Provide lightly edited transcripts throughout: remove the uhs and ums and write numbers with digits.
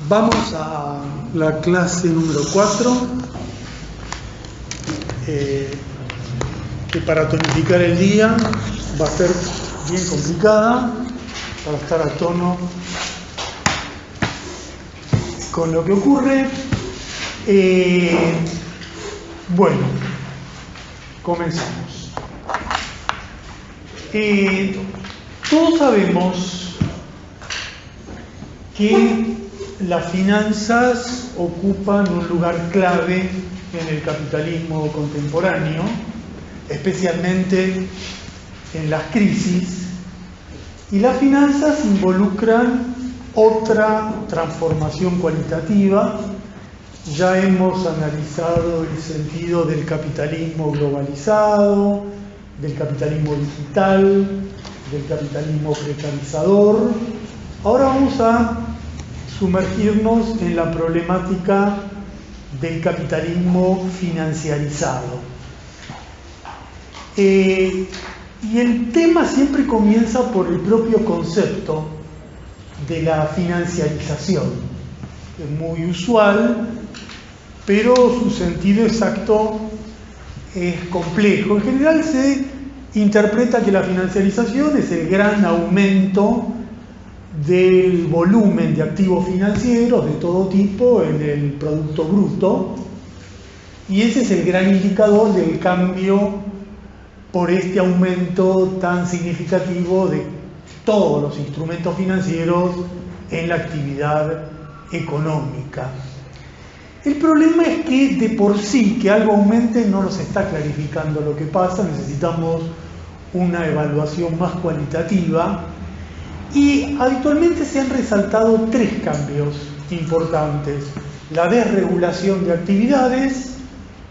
Vamos a la clase número 4, que para tonificar el día va a ser bien complicada para estar a tono con lo que ocurre. Bueno, comenzamos. Todos sabemos que las finanzas ocupan un lugar clave en el capitalismo contemporáneo, especialmente en las crisis, y las finanzas involucran otra transformación cualitativa. Ya hemos analizado el sentido del capitalismo globalizado, del capitalismo digital, del capitalismo precarizador. Ahora vamos a sumergirnos en la problemática del capitalismo financiarizado. Y el tema siempre comienza por el propio concepto de la financiarización. Es muy usual, pero su sentido exacto es complejo. En general se interpreta que la financiarización es el gran aumento del volumen de activos financieros de todo tipo en el Producto Bruto, y ese es el gran indicador del cambio por este aumento tan significativo de todos los instrumentos financieros en la actividad económica. El problema es que de por sí que algo aumente no nos está clarificando lo que pasa. Necesitamos una evaluación más cualitativa. Y habitualmente se han resaltado tres cambios importantes: la desregulación de actividades,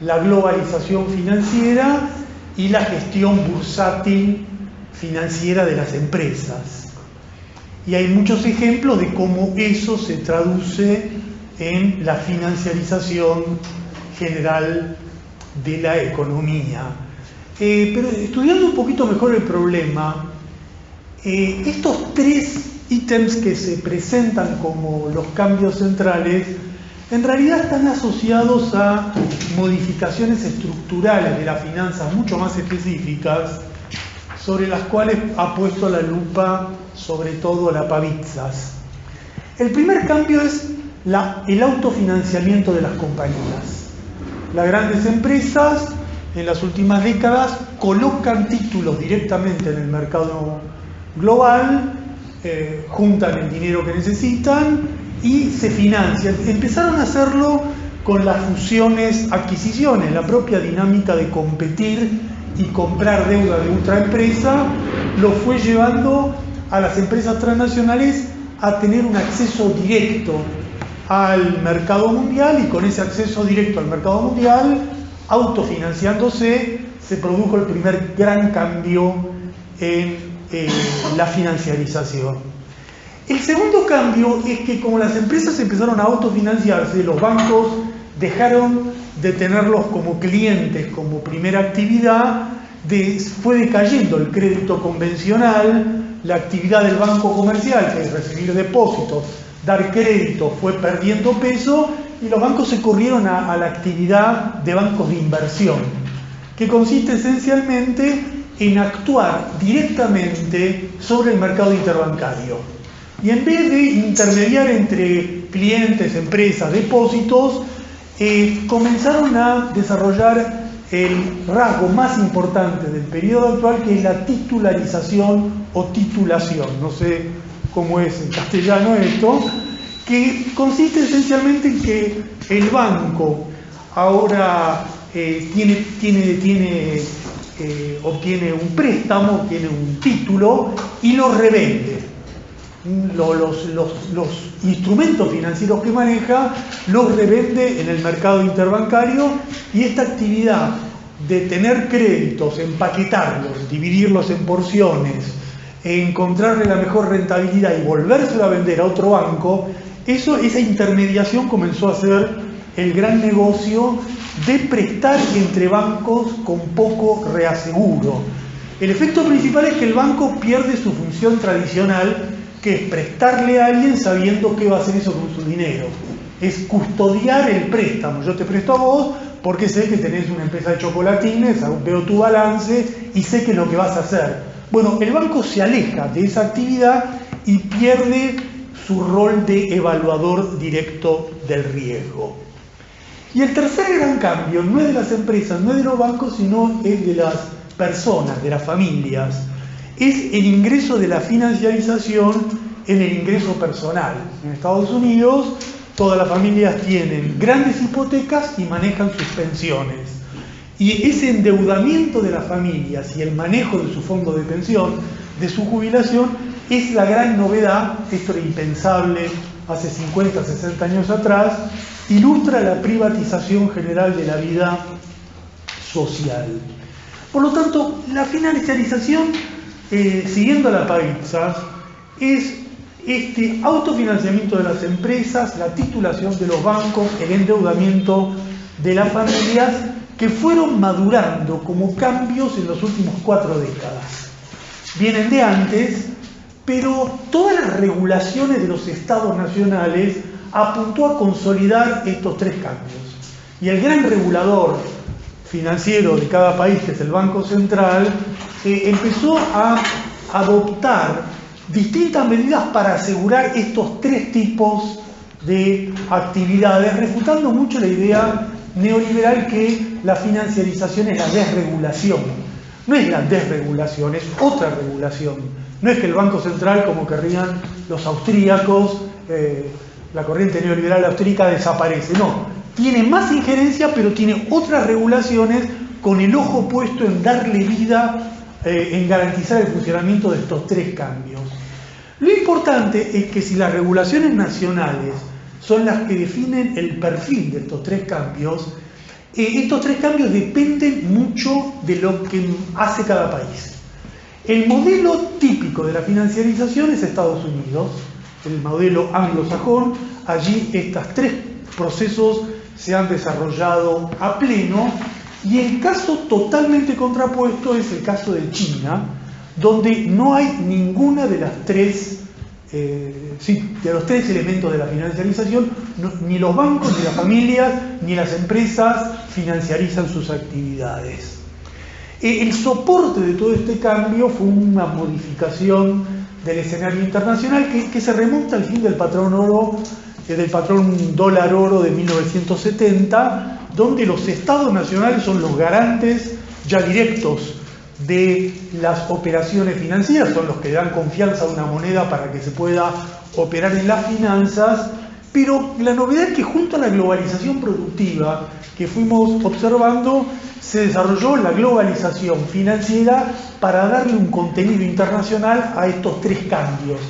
la globalización financiera y la gestión bursátil financiera de las empresas. Y hay muchos ejemplos de cómo eso se traduce en la financiarización general de la economía. Pero estudiando un poquito mejor el problema, estos tres ítems que se presentan como los cambios centrales, en realidad están asociados a modificaciones estructurales de las finanzas mucho más específicas, sobre las cuales ha puesto la lupa sobre todo la Pavitzas. El primer cambio es el autofinanciamiento de las compañías. Las grandes empresas en las últimas décadas colocan títulos directamente en el mercado global, juntan el dinero que necesitan y se financian. Empezaron a hacerlo con las fusiones-adquisiciones. La propia dinámica de competir y comprar deuda de otra empresa lo fue llevando a las empresas transnacionales a tener un acceso directo al mercado mundial, y con ese acceso directo al mercado mundial, autofinanciándose, se produjo el primer gran cambio en la financiarización. El segundo cambio es que, como las empresas empezaron a autofinanciarse, los bancos dejaron de tenerlos como clientes, como primera actividad, fue decayendo el crédito convencional, la actividad del banco comercial, que es recibir depósitos, dar crédito, fue perdiendo peso, y los bancos se corrieron a la actividad de bancos de inversión, que consiste esencialmente en actuar directamente sobre el mercado interbancario. Y en vez de intermediar entre clientes, empresas, depósitos, comenzaron a desarrollar el rasgo más importante del periodo actual, que es la titularización o titulación. No sé cómo es en castellano esto, que consiste esencialmente en que el banco ahora obtiene un préstamo, obtiene un título y lo revende. Los instrumentos financieros que maneja los revende en el mercado interbancario, y esta actividad de tener créditos, empaquetarlos, dividirlos en porciones, encontrarle la mejor rentabilidad y volvérselo a vender a otro banco, esa intermediación comenzó a ser el gran negocio de prestar entre bancos con poco reaseguro. El efecto principal es que el banco pierde su función tradicional que es prestarle a alguien sabiendo qué va a hacer eso con su dinero. Es custodiar el préstamo. Yo te presto a vos porque sé que tenés una empresa de chocolatines, veo tu balance y sé qué es lo que vas a hacer. Bueno, el banco se aleja de esa actividad y pierde su rol de evaluador directo del riesgo. Y el tercer gran cambio no es de las empresas, no es de los bancos, sino es de las personas, de las familias. Es el ingreso de la financiarización en el ingreso personal. En Estados Unidos, todas las familias tienen grandes hipotecas y manejan sus pensiones. Y ese endeudamiento de las familias y el manejo de su fondo de pensión, de su jubilación, es la gran novedad. Esto era impensable hace 50, 60 años atrás. Ilustra la privatización general de la vida social. Por lo tanto, la financiarización, siguiendo la Pavitza, es este autofinanciamiento de las empresas, la titulación de los bancos, el endeudamiento de las familias, que fueron madurando como cambios en los últimos 4 décadas. Vienen de antes, pero todas las regulaciones de los estados nacionales apuntó a consolidar estos 3 cambios. Y el gran regulador financiero de cada país, que es el Banco Central, empezó a adoptar distintas medidas para asegurar estos 3 tipos de actividades, refutando mucho la idea neoliberal que la financiarización es la desregulación. No es la desregulación, es otra regulación. No es que el Banco Central, como querrían los austríacos, la corriente neoliberal austríaca desaparece. No, tiene más injerencia, pero tiene otras regulaciones con el ojo puesto en darle vida, en garantizar el funcionamiento de estos 3 cambios. Lo importante es que si las regulaciones nacionales son las que definen el perfil de estos 3 cambios, estos 3 cambios dependen mucho de lo que hace cada país. El modelo típico de la financiarización es Estados Unidos, el modelo anglosajón. Allí estos 3 procesos se han desarrollado a pleno, y el caso totalmente contrapuesto es el caso de China, donde no hay ninguna de las 3 de los 3 elementos de la financiarización. Ni los bancos, ni las familias, ni las empresas financiarizan sus actividades. El soporte de todo este cambio fue una modificación del escenario internacional que se remonta al fin del patrón oro, del patrón dólar oro de 1970, donde los estados nacionales son los garantes ya directos de las operaciones financieras, son los que dan confianza a una moneda para que se pueda operar en las finanzas. Pero la novedad es que junto a la globalización productiva que fuimos observando, se desarrolló la globalización financiera para darle un contenido internacional a estos 3 cambios.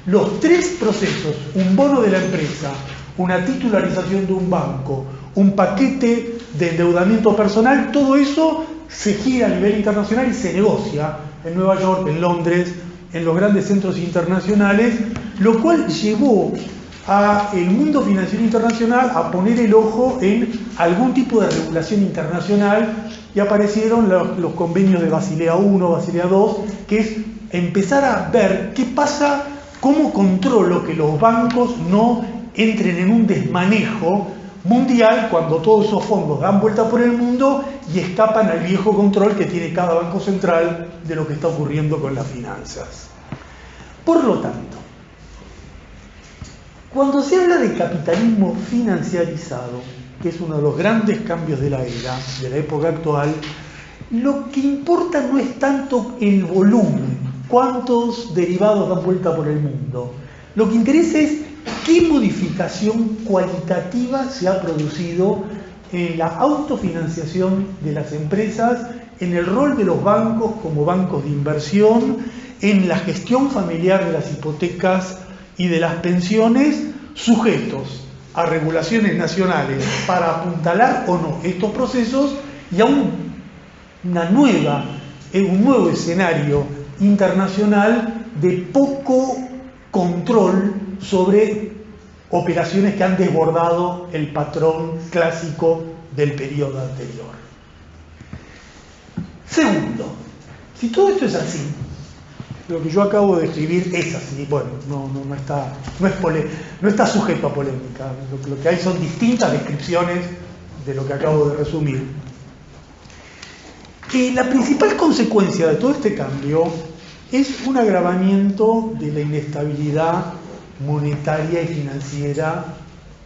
Los 3 procesos, un bono de la empresa, una titularización de un banco, un paquete de endeudamiento personal, todo eso se gira a nivel internacional y se negocia en Nueva York, en Londres, en los grandes centros internacionales, lo cual llevó al mundo financiero internacional a poner el ojo en algún tipo de regulación internacional, y aparecieron los convenios de Basilea I, Basilea II, que es empezar a ver qué pasa, cómo controlo que los bancos no entren en un desmanejo mundial cuando todos esos fondos dan vuelta por el mundo y escapan al viejo control que tiene cada banco central de lo que está ocurriendo con las finanzas. Por lo tanto, cuando se habla de capitalismo financiarizado, que es uno de los grandes cambios de la era, de la época actual, lo que importa no es tanto el volumen, cuántos derivados dan vuelta por el mundo. Lo que interesa es qué modificación cualitativa se ha producido en la autofinanciación de las empresas, en el rol de los bancos como bancos de inversión, en la gestión familiar de las hipotecas y de las pensiones, sujetos a regulaciones nacionales para apuntalar o no estos procesos, y a un nuevo escenario internacional de poco control sobre operaciones que han desbordado el patrón clásico del periodo anterior. Segundo, si todo esto es así, lo que yo acabo de escribir es así. Bueno, no está sujeto a polémica. Lo que hay son distintas descripciones de lo que acabo de resumir. La principal consecuencia de todo este cambio es un agravamiento de la inestabilidad monetaria y financiera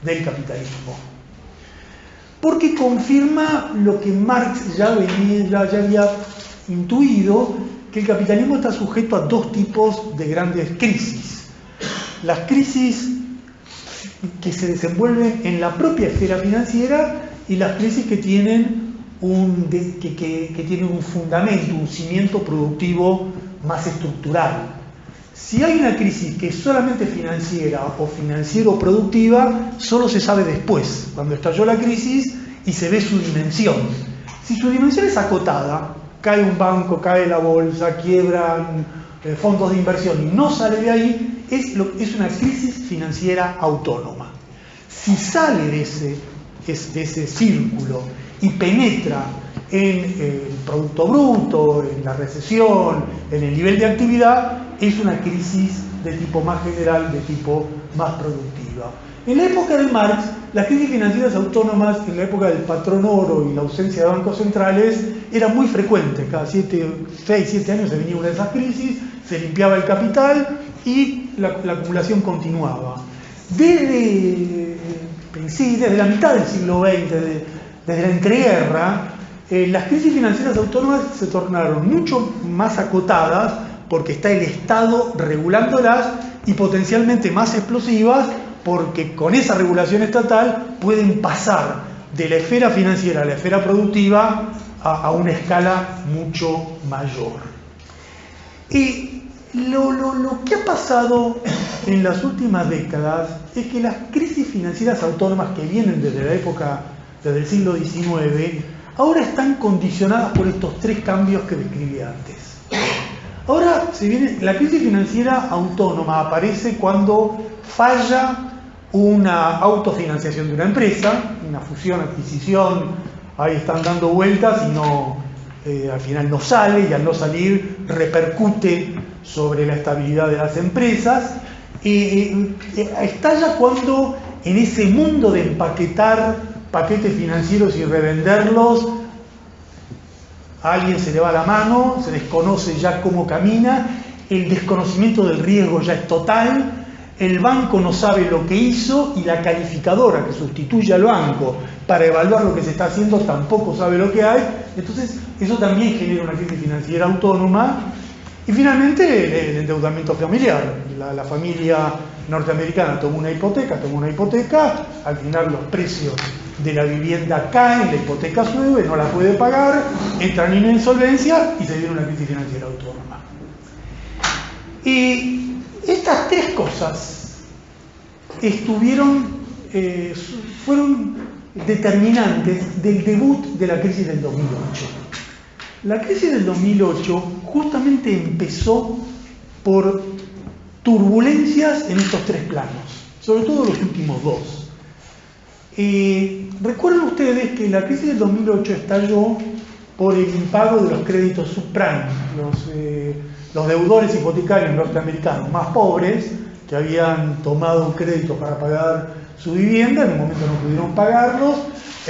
del capitalismo. Porque confirma lo que Marx ya había intuido, que el capitalismo está sujeto a dos tipos de grandes crisis. Las crisis que se desenvuelven en la propia esfera financiera y las crisis que tienen que tienen un fundamento, un cimiento productivo más estructural. Si hay una crisis que es solamente financiera o financiero-productiva, solo se sabe después, cuando estalló la crisis y se ve su dimensión. Si su dimensión es acotada, cae un banco, cae la bolsa, quiebran fondos de inversión y no sale de ahí, es una crisis financiera autónoma. Si sale de ese círculo y penetra en el Producto Bruto, en la recesión, en el nivel de actividad, es una crisis de tipo más general, de tipo más productiva. En la época de Marx, las crisis financieras autónomas, en la época del patrón oro y la ausencia de bancos centrales, era muy frecuente. Cada 6, 7 años se venía una de esas crisis, se limpiaba el capital y la acumulación continuaba. Desde la mitad del siglo XX, desde la entreguerra, las crisis financieras autónomas se tornaron mucho más acotadas porque está el Estado regulándolas y potencialmente más explosivas porque con esa regulación estatal pueden pasar de la esfera financiera a la esfera productiva a una escala mucho mayor. Y lo que ha pasado en las últimas décadas es que las crisis financieras autónomas que vienen desde el siglo XIX, ahora están condicionadas por estos tres cambios que describí antes. Ahora la crisis financiera autónoma aparece cuando falla una autofinanciación de una empresa, una fusión, adquisición, ahí están dando vueltas y al final no sale, y al no salir repercute sobre la estabilidad de las empresas. Estalla cuando en ese mundo de empaquetar paquetes financieros y revenderlos, a alguien se le va la mano, se desconoce ya cómo camina, el desconocimiento del riesgo ya es total, el banco no sabe lo que hizo y la calificadora que sustituye al banco para evaluar lo que se está haciendo tampoco sabe lo que hay. Entonces eso también genera una crisis financiera autónoma. Y finalmente el endeudamiento familiar. La familia norteamericana tomó una hipoteca, al final los precios de la vivienda caen, la hipoteca sube, no la puede pagar, entran en insolvencia y se viene una crisis financiera autónoma. Y estas tres cosas fueron determinantes del debut de la crisis del 2008. La crisis del 2008 justamente empezó por turbulencias en estos tres planos, sobre todo los últimos dos. Recuerden ustedes que la crisis del 2008 estalló por el impago de los créditos subprime, los deudores hipotecarios norteamericanos más pobres que habían tomado un crédito para pagar su vivienda, en un momento no pudieron pagarlos,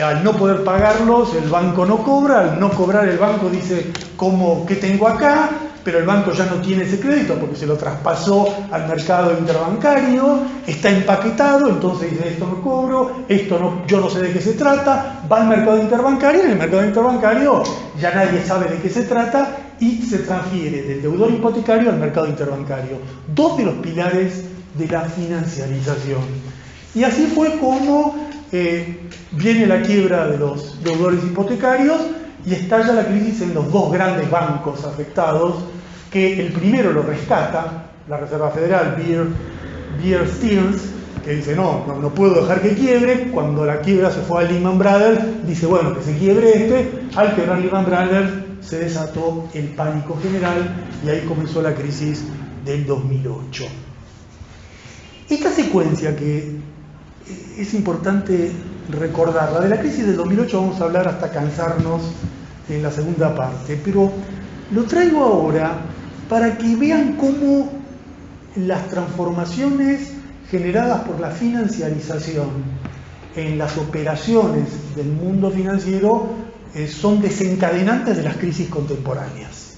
al no poder pagarlos el banco no cobra, al no cobrar el banco dice ¿qué tengo acá? Pero el banco ya no tiene ese crédito porque se lo traspasó al mercado interbancario, está empaquetado, entonces dice esto no cobro, yo no sé de qué se trata, va al mercado interbancario y en el mercado interbancario ya nadie sabe de qué se trata y se transfiere del deudor hipotecario al mercado interbancario, dos de los pilares de la financiarización. Y así fue como viene la quiebra de los deudores hipotecarios y estalla la crisis en los dos grandes bancos afectados, que el primero lo rescata, la Reserva Federal, Bear Stearns, que dice no puedo dejar que quiebre. Cuando la quiebra se fue a Lehman Brothers, dice bueno, que se quiebre al quebrar Lehman Brothers se desató el pánico general y ahí comenzó la crisis del 2008. Esta secuencia que es importante recordarla, de la crisis del 2008 vamos a hablar hasta cansarnos en la segunda parte, pero lo traigo ahora para que vean cómo las transformaciones generadas por la financiarización en las operaciones del mundo financiero son desencadenantes de las crisis contemporáneas.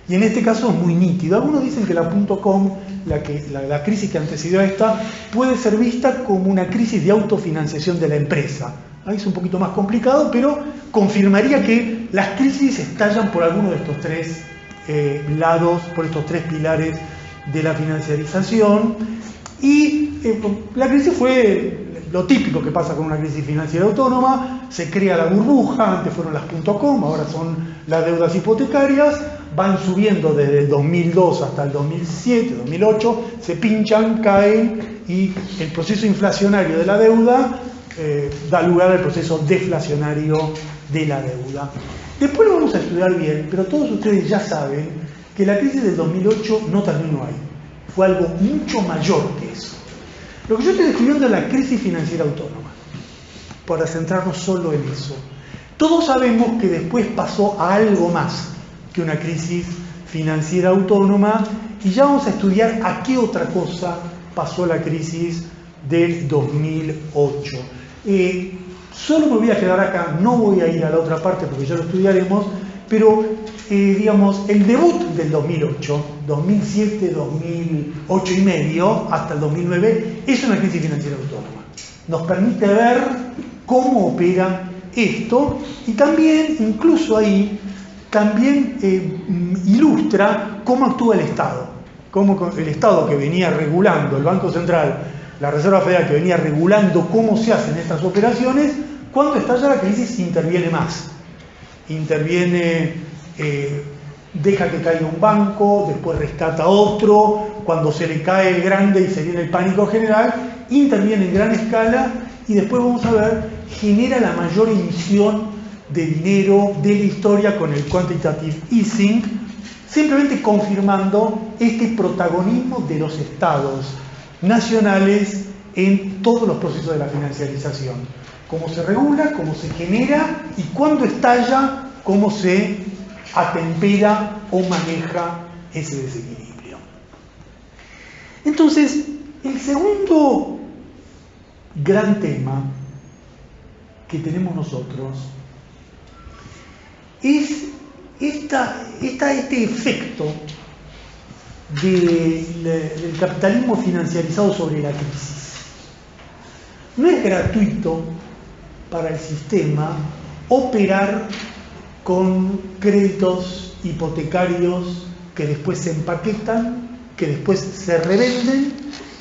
Y en este caso es muy nítido. Algunos dicen que la .com, la crisis que antecedió a esta, puede ser vista como una crisis de autofinanciación de la empresa. Ahí es un poquito más complicado, pero confirmaría que las crisis estallan por alguno de estos tres lados, por estos tres pilares de la financiarización. Y la crisis fue lo típico que pasa con una crisis financiera autónoma: se crea la burbuja, antes fueron las .com, ahora son las deudas hipotecarias, van subiendo desde el 2002 hasta el 2007, 2008, se pinchan, caen, y el proceso inflacionario de la deuda da lugar al proceso deflacionario de la deuda. Después lo vamos a estudiar bien, pero todos ustedes ya saben que la crisis del 2008 no terminó ahí, fue algo mucho mayor que eso. Lo que yo estoy describiendo es la crisis financiera autónoma, para centrarnos solo en eso. Todos sabemos que después pasó a algo más que una crisis financiera autónoma, y ya vamos a estudiar a qué otra cosa pasó la crisis del 2008. Solo me voy a quedar acá, no voy a ir a la otra parte porque ya lo estudiaremos, pero digamos, el debut del 2008, 2007, 2008 y medio, hasta el 2009, es una crisis financiera autónoma. Nos permite ver cómo opera esto, y también, incluso ahí, también ilustra cómo actúa el Estado. Cómo el Estado, que venía regulando, el Banco Central, la Reserva Federal, que venía regulando cómo se hacen estas operaciones, cuando estalla la crisis interviene más. Interviene, deja que caiga un banco, después rescata otro, cuando se le cae el grande y se viene el pánico general, interviene en gran escala, y después vamos a ver, genera la mayor emisión de dinero de la historia con el quantitative easing, simplemente confirmando este protagonismo de los estados nacionales en todos los procesos de la financiarización. Cómo se regula, cómo se genera, y cuando estalla, cómo se atempera o maneja ese desequilibrio. Entonces, el segundo gran tema que tenemos nosotros es este efecto del capitalismo financiarizado sobre la crisis. No es gratuito para el sistema operar con créditos hipotecarios que después se empaquetan, que después se revenden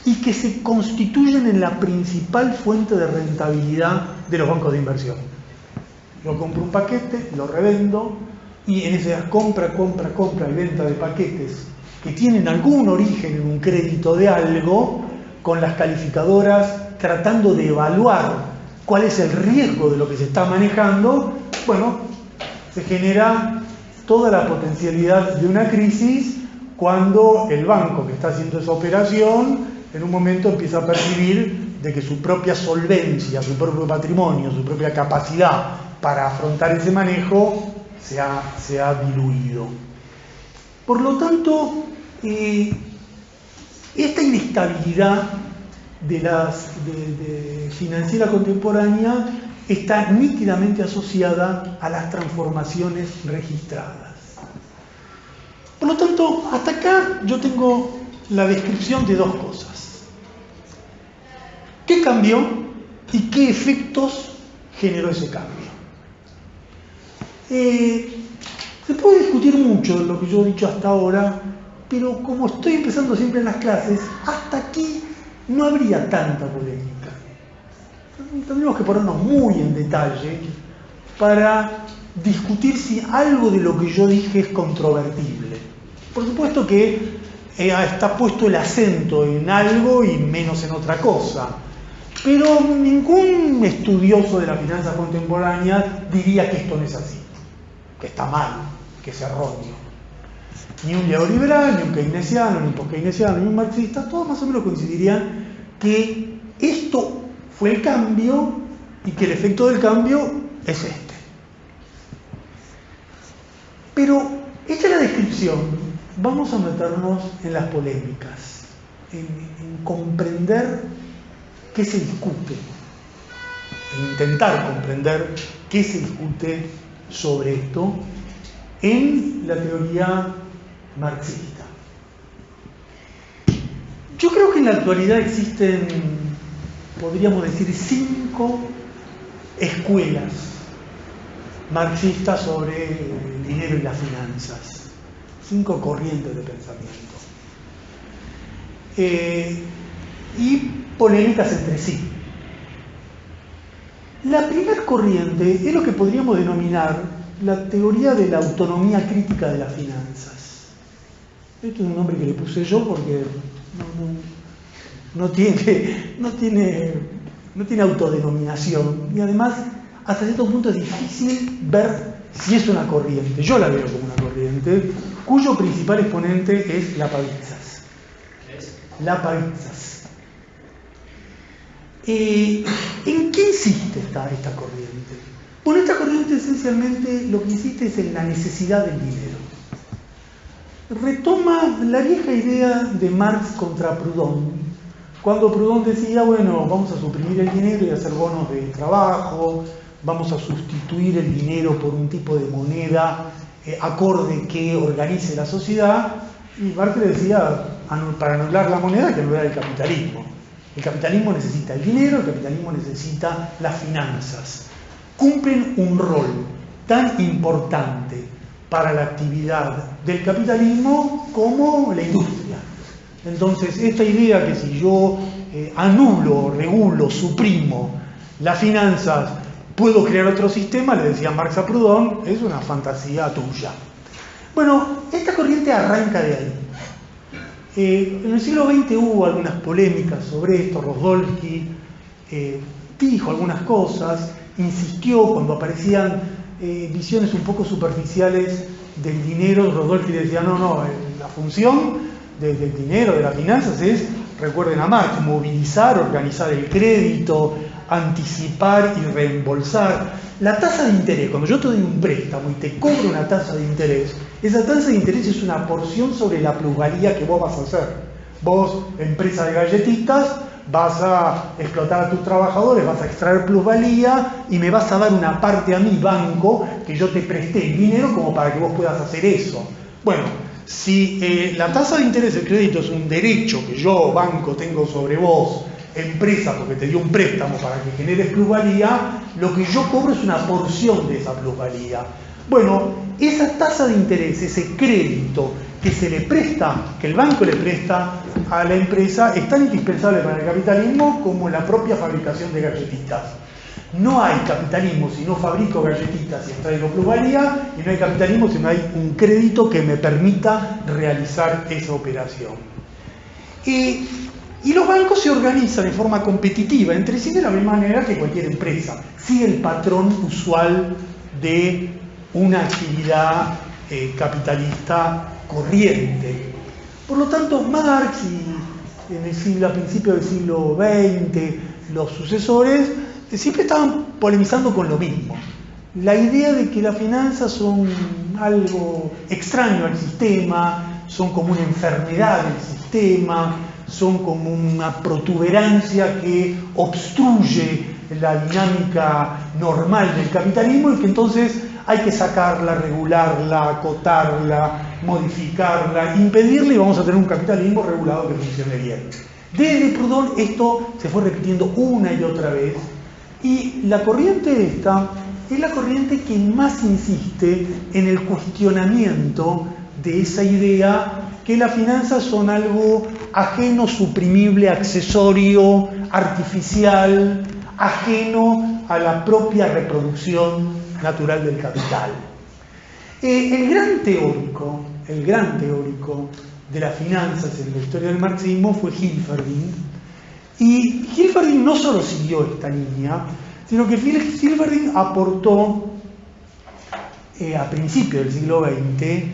y que se constituyen en la principal fuente de rentabilidad de los bancos de inversión. Yo compro un paquete, lo revendo, y en esa compra y venta de paquetes que tienen algún origen en un crédito de algo, con las calificadoras tratando de evaluar cuál es el riesgo de lo que se está manejando, bueno, se genera toda la potencialidad de una crisis cuando el banco que está haciendo esa operación en un momento empieza a percibir de que su propia solvencia, su propio patrimonio, su propia capacidad para afrontar ese manejo se ha diluido. Por lo tanto, esta inestabilidad de financiera contemporánea está nítidamente asociada a las transformaciones registradas. Por lo tanto, hasta acá yo tengo la descripción de dos cosas. ¿Qué cambió y qué efectos generó ese cambio? Se puede discutir mucho de lo que yo he dicho hasta ahora, pero como estoy empezando siempre en las clases, hasta aquí no habría tanta polémica. Tendríamos que ponernos muy en detalle para discutir si algo de lo que yo dije es controvertible. Por supuesto que está puesto el acento en algo y menos en otra cosa, pero ningún estudioso de la finanza contemporánea diría que esto no es así, que está mal, que es erróneo. Ni un neoliberal, ni un keynesiano, ni un post-keynesiano, ni un marxista, todos más o menos coincidirían que esto fue el cambio y que el efecto del cambio es este. Pero hecha la descripción, vamos a meternos en las polémicas, en comprender qué se discute, en intentar comprender qué se discute sobre esto en la teoría marxista. Yo creo que en la actualidad existen, podríamos decir, 5 escuelas marxistas sobre el dinero y las finanzas, 5 corrientes de pensamiento, y polémicas entre sí. La primera corriente es lo que podríamos denominar la teoría de la autonomía crítica de las finanzas. Esto es un nombre que le puse yo porque no tiene autodenominación, y además hasta cierto punto es difícil ver si es una corriente. Yo la veo como una corriente cuyo principal exponente es Lapavitsas. Lapavitsas. ¿En qué insiste esta corriente? Bueno, esta corriente esencialmente lo que insiste es en la necesidad del dinero. Retoma la vieja idea de Marx contra Proudhon, cuando Proudhon decía, bueno, vamos a suprimir el dinero y hacer bonos de trabajo, vamos a sustituir el dinero por un tipo de moneda acorde que organice la sociedad, y Marx le decía, para anular la moneda hay que anular el capitalismo. El capitalismo necesita el dinero, el capitalismo necesita las finanzas. Cumplen un rol tan importante para la actividad del capitalismo como la industria. Entonces, esta idea que si yo anulo, regulo, suprimo las finanzas, puedo crear otro sistema, le decía Marx a Proudhon, es una fantasía tuya. Bueno, esta corriente arranca de ahí. En el siglo XX hubo algunas polémicas sobre esto. Rozdolsky dijo algunas cosas, insistió cuando aparecían visiones un poco superficiales del dinero. Rozdolsky decía, no, la función del dinero, de las finanzas es, recuerden a Marx, movilizar, organizar el crédito, anticipar y reembolsar. La tasa de interés, cuando yo te doy un préstamo y te cobro una tasa de interés, esa tasa de interés es una porción sobre la plusvalía que vos vas a hacer. Vos, empresa de galletitas, vas a explotar a tus trabajadores, vas a extraer plusvalía y me vas a dar una parte a mi banco que yo te presté el dinero como para que vos puedas hacer eso. Bueno, si la tasa de interés del crédito es un derecho que yo, banco, tengo sobre vos, empresa, porque te dio un préstamo para que generes plusvalía, lo que yo cobro es una porción de esa plusvalía. Bueno, esa tasa de interés, ese crédito que se le presta, que el banco le presta a la empresa, es tan indispensable para el capitalismo como la propia fabricación de galletitas. No hay capitalismo si no fabrico galletitas y extraigo plusvalía, y no hay capitalismo si no hay un crédito que me permita realizar esa operación. Y los bancos se organizan de forma competitiva entre sí de la misma manera que cualquier empresa. Sigue el patrón usual de una actividad capitalista corriente. Por lo tanto, Marx y a principios del siglo XX, los sucesores, siempre estaban polemizando con lo mismo. La idea de que las finanzas son algo extraño al sistema, son como una enfermedad del sistema, son como una protuberancia que obstruye la dinámica normal del capitalismo y que entonces hay que sacarla, regularla, acotarla, modificarla, impedirla y vamos a tener un capitalismo regulado que funcione bien. Desde Proudhon esto se fue repitiendo una y otra vez, y la corriente esta es la corriente que más insiste en el cuestionamiento de esa idea que las finanzas son algo ajeno, suprimible, accesorio, artificial, ajeno a la propia reproducción natural del capital. El gran teórico de las finanzas en la historia del marxismo fue Hilferding, y Hilferding no solo siguió esta línea, sino que Hilferding aportó a principios del siglo XX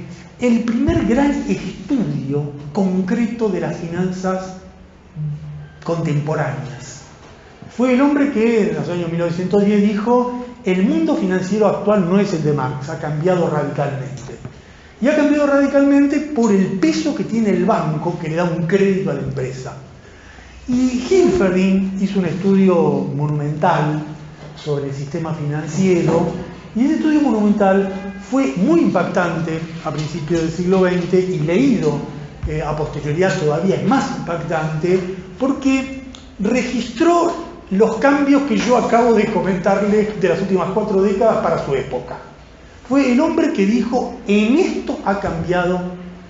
el primer gran estudio concreto de las finanzas contemporáneas. Fue el hombre que en los años 1910 dijo: el mundo financiero actual no es el de Marx, ha cambiado radicalmente. y ha cambiado radicalmente por el peso que tiene el banco que le da un crédito a la empresa. Y Hilferding hizo un estudio monumental sobre el sistema financiero, y ese estudio monumental fue muy impactante a principios del siglo XX y leído a posterioridad todavía es más impactante porque registró los cambios que yo acabo de comentarles de las últimas 4 décadas para su época. Fue el hombre que dijo: en esto ha cambiado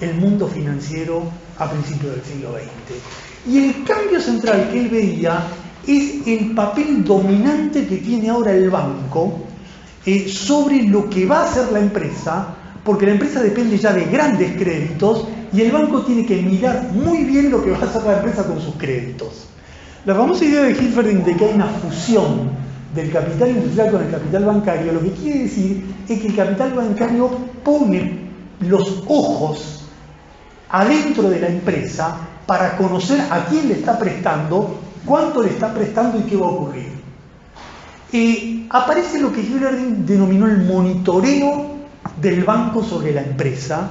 el mundo financiero a principios del siglo XX. Y el cambio central que él veía es el papel dominante que tiene ahora el banco sobre lo que va a hacer la empresa, porque la empresa depende ya de grandes créditos y el banco tiene que mirar muy bien lo que va a hacer la empresa con sus créditos. La famosa idea de Hilferding de que hay una fusión del capital industrial con el capital bancario, lo que quiere decir es que el capital bancario pone los ojos adentro de la empresa para conocer a quién le está prestando, cuánto le está prestando y qué va a ocurrir. Aparece lo que Hilferding denominó el monitoreo del banco sobre la empresa,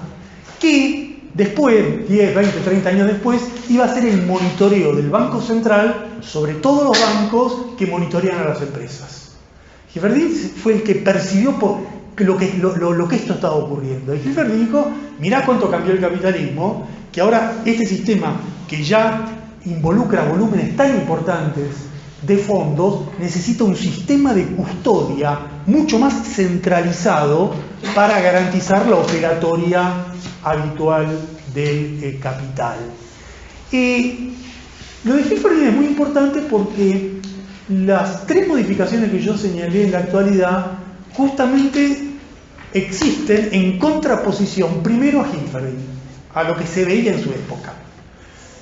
que después, 10, 20, 30 años después, iba a ser el monitoreo del Banco Central sobre todos los bancos que monitorean a las empresas. Hilferding fue el que percibió lo que esto estaba ocurriendo. Y Hilferding dijo: mirá cuánto cambió el capitalismo, que ahora este sistema que ya involucra volúmenes tan importantes de fondos necesita un sistema de custodia mucho más centralizado para garantizar la operatoria habitual del capital. Lo de Hilferding es muy importante porque las 3 modificaciones que yo señalé en la actualidad justamente existen en contraposición primero a Hilferding, a lo que se veía en su época.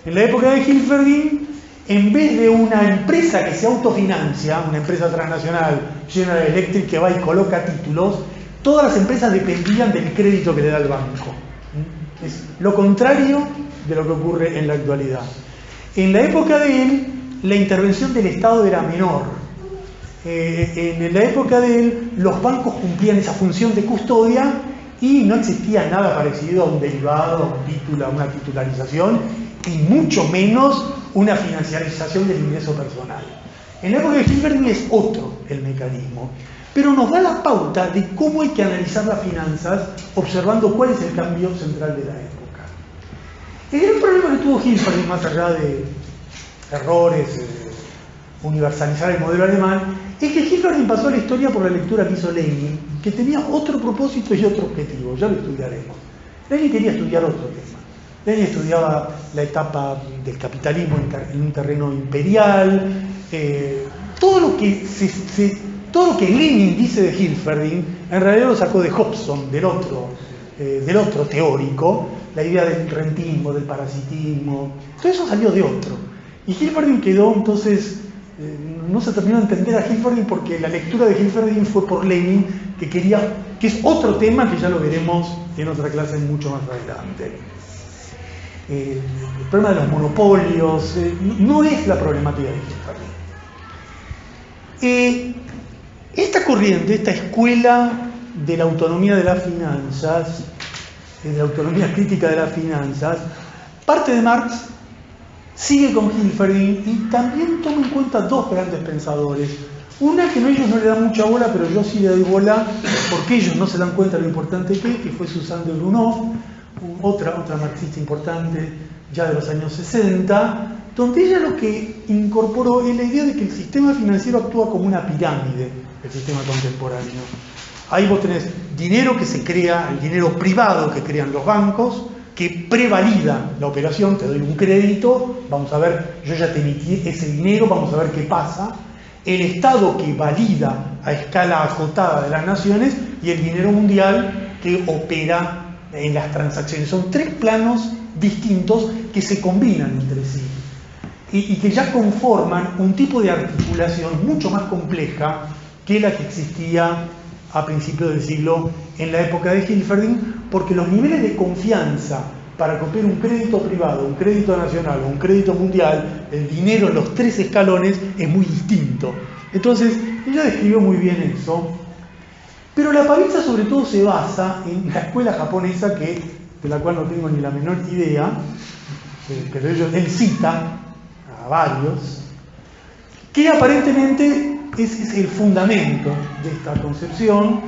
En la época de Hilferding, en vez de una empresa que se autofinancia, una empresa transnacional, General Electric, que va y coloca títulos, todas las empresas dependían del crédito que le da el banco. Es lo contrario de lo que ocurre en la actualidad. En la época de él, la intervención del Estado era menor. En la época de él, los bancos cumplían esa función de custodia y no existía nada parecido a un derivado, a un título, a una titularización, y mucho menos una financiarización del ingreso personal. En la época de Hilferding es otro el mecanismo, pero nos da la pauta de cómo hay que analizar las finanzas observando cuál es el cambio central de la época. El gran problema que tuvo Hilferding, más allá de errores, universalizar el modelo alemán, es que Hilferding pasó a la historia por la lectura que hizo Lenin, que tenía otro propósito y otro objetivo, ya lo estudiaremos. Lenin quería estudiar otro tema. Lenin estudiaba la etapa del capitalismo en un terreno imperial. Todo lo que Lenin dice de Hilferding, en realidad lo sacó de Hobson, del otro teórico, la idea del rentismo, del parasitismo. Todo eso salió de otro. Y Hilferding quedó entonces, no se terminó de entender a Hilferding porque la lectura de Hilferding fue por Lenin, que es otro tema que ya lo veremos en otra clase mucho más adelante. El problema de los monopolios no es la problemática de Hilferding. Esta corriente, esta escuela de la autonomía de las finanzas, de la autonomía crítica de las finanzas, parte de Marx, sigue con Hilferding y también toma en cuenta 2 grandes pensadores. Una que ellos no le dan mucha bola, pero yo sí le doy bola porque ellos no se dan cuenta de lo importante que fue Susan de Grunov, otra marxista importante ya de los años 60, donde ella lo que incorporó es la idea de que el sistema financiero actúa como una pirámide del sistema contemporáneo. Ahí vos tenés dinero que se crea, el dinero privado que crean los bancos, que prevalida la operación, te doy un crédito, vamos a ver, yo ya te emití ese dinero, vamos a ver qué pasa. El Estado que valida a escala acotada de las naciones y el dinero mundial que opera en las transacciones. Son 3 planos distintos que se combinan entre sí y que ya conforman un tipo de articulación mucho más compleja que la que existía a principios del siglo en la época de Hilferding, porque los niveles de confianza para que opere un crédito privado, un crédito nacional o un crédito mundial, el dinero en los 3 escalones es muy distinto. Entonces, ella describió muy bien eso. Pero la pavitza sobre todo se basa en la escuela japonesa, de la cual no tengo ni la menor idea, pero él cita a varios, que aparentemente es el fundamento de esta concepción,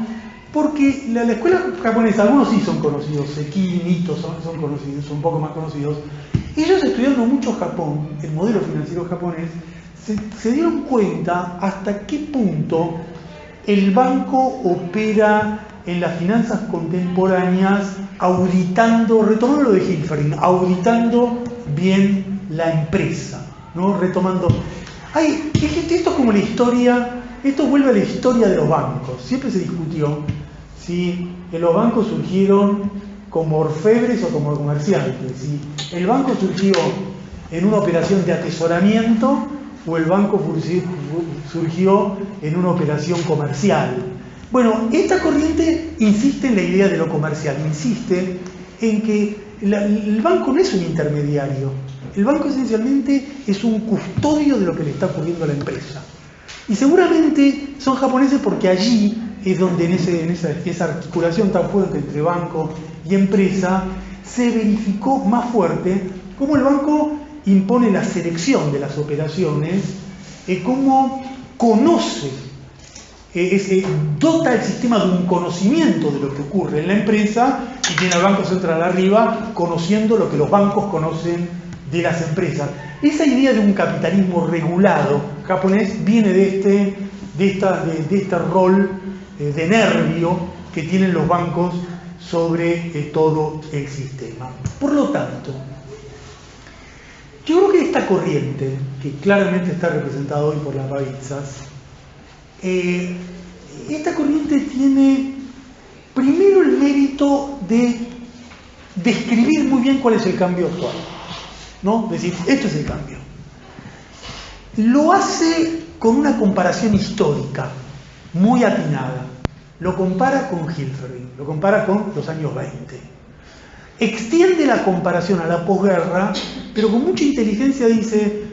porque la escuela japonesa, algunos sí son conocidos, Seki, Nito son conocidos, son un poco más conocidos. Ellos, estudiando mucho Japón, el modelo financiero japonés, se dieron cuenta hasta qué punto el banco opera en las finanzas contemporáneas auditando, retomando lo de Hilferding, auditando bien la empresa, ¿no? Retomando. Esto es como la historia, esto vuelve a la historia de los bancos. Siempre se discutió si los bancos surgieron como orfebres o como comerciantes, si el banco surgió en una operación de atesoramiento o el banco surgió en una operación comercial. Bueno, esta corriente insiste en la idea de lo comercial, insiste en que el banco no es un intermediario, el banco esencialmente es un custodio de lo que le está ocurriendo a la empresa. Y seguramente son japoneses porque allí es donde en esa articulación tan fuerte entre banco y empresa se verificó más fuerte cómo el banco impone la selección de las operaciones, cómo conoce, dota el sistema de un conocimiento de lo que ocurre en la empresa y tiene al Banco Central arriba conociendo lo que los bancos conocen de las empresas. Esa idea de un capitalismo regulado japonés viene de este rol de nervio que tienen los bancos sobre todo el sistema. Por lo tanto, yo creo que esta corriente, que claramente está representada hoy por las pavitzas, esta corriente tiene primero el mérito de describir muy bien cuál es el cambio actual, ¿no? Es decir, esto es el cambio. Lo hace con una comparación histórica, muy atinada. Lo compara con Hilferding, lo compara con los años 20. Extiende la comparación a la posguerra, pero con mucha inteligencia dice: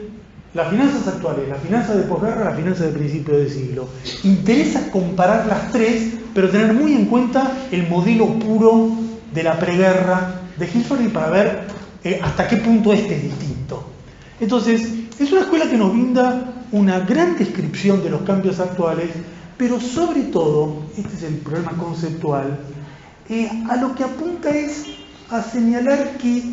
las finanzas actuales, la finanza de posguerra, la finanza de principio de siglo. Interesa comparar las tres, pero tener muy en cuenta el modelo puro de la preguerra de Hilferding para ver hasta qué punto este es distinto. Entonces, es una escuela que nos brinda una gran descripción de los cambios actuales, pero sobre todo, este es el problema conceptual, a lo que apunta es a señalar que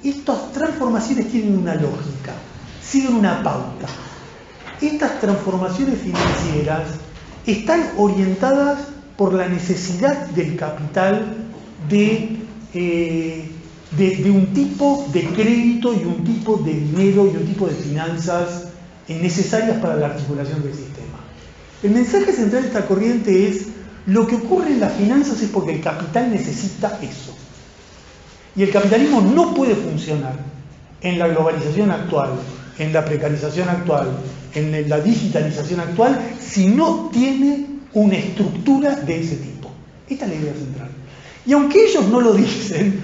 estas transformaciones tienen una lógica, siguen una pauta. Estas transformaciones financieras están orientadas por la necesidad del capital de un tipo de crédito y un tipo de dinero y un tipo de finanzas necesarias para la articulación del sistema. El mensaje central de esta corriente es: lo que ocurre en las finanzas es porque el capital necesita eso. Y el capitalismo no puede funcionar en la globalización actual, en la precarización actual, en la digitalización actual, si no tiene una estructura de ese tipo. Esta es la idea central. Y aunque ellos no lo dicen,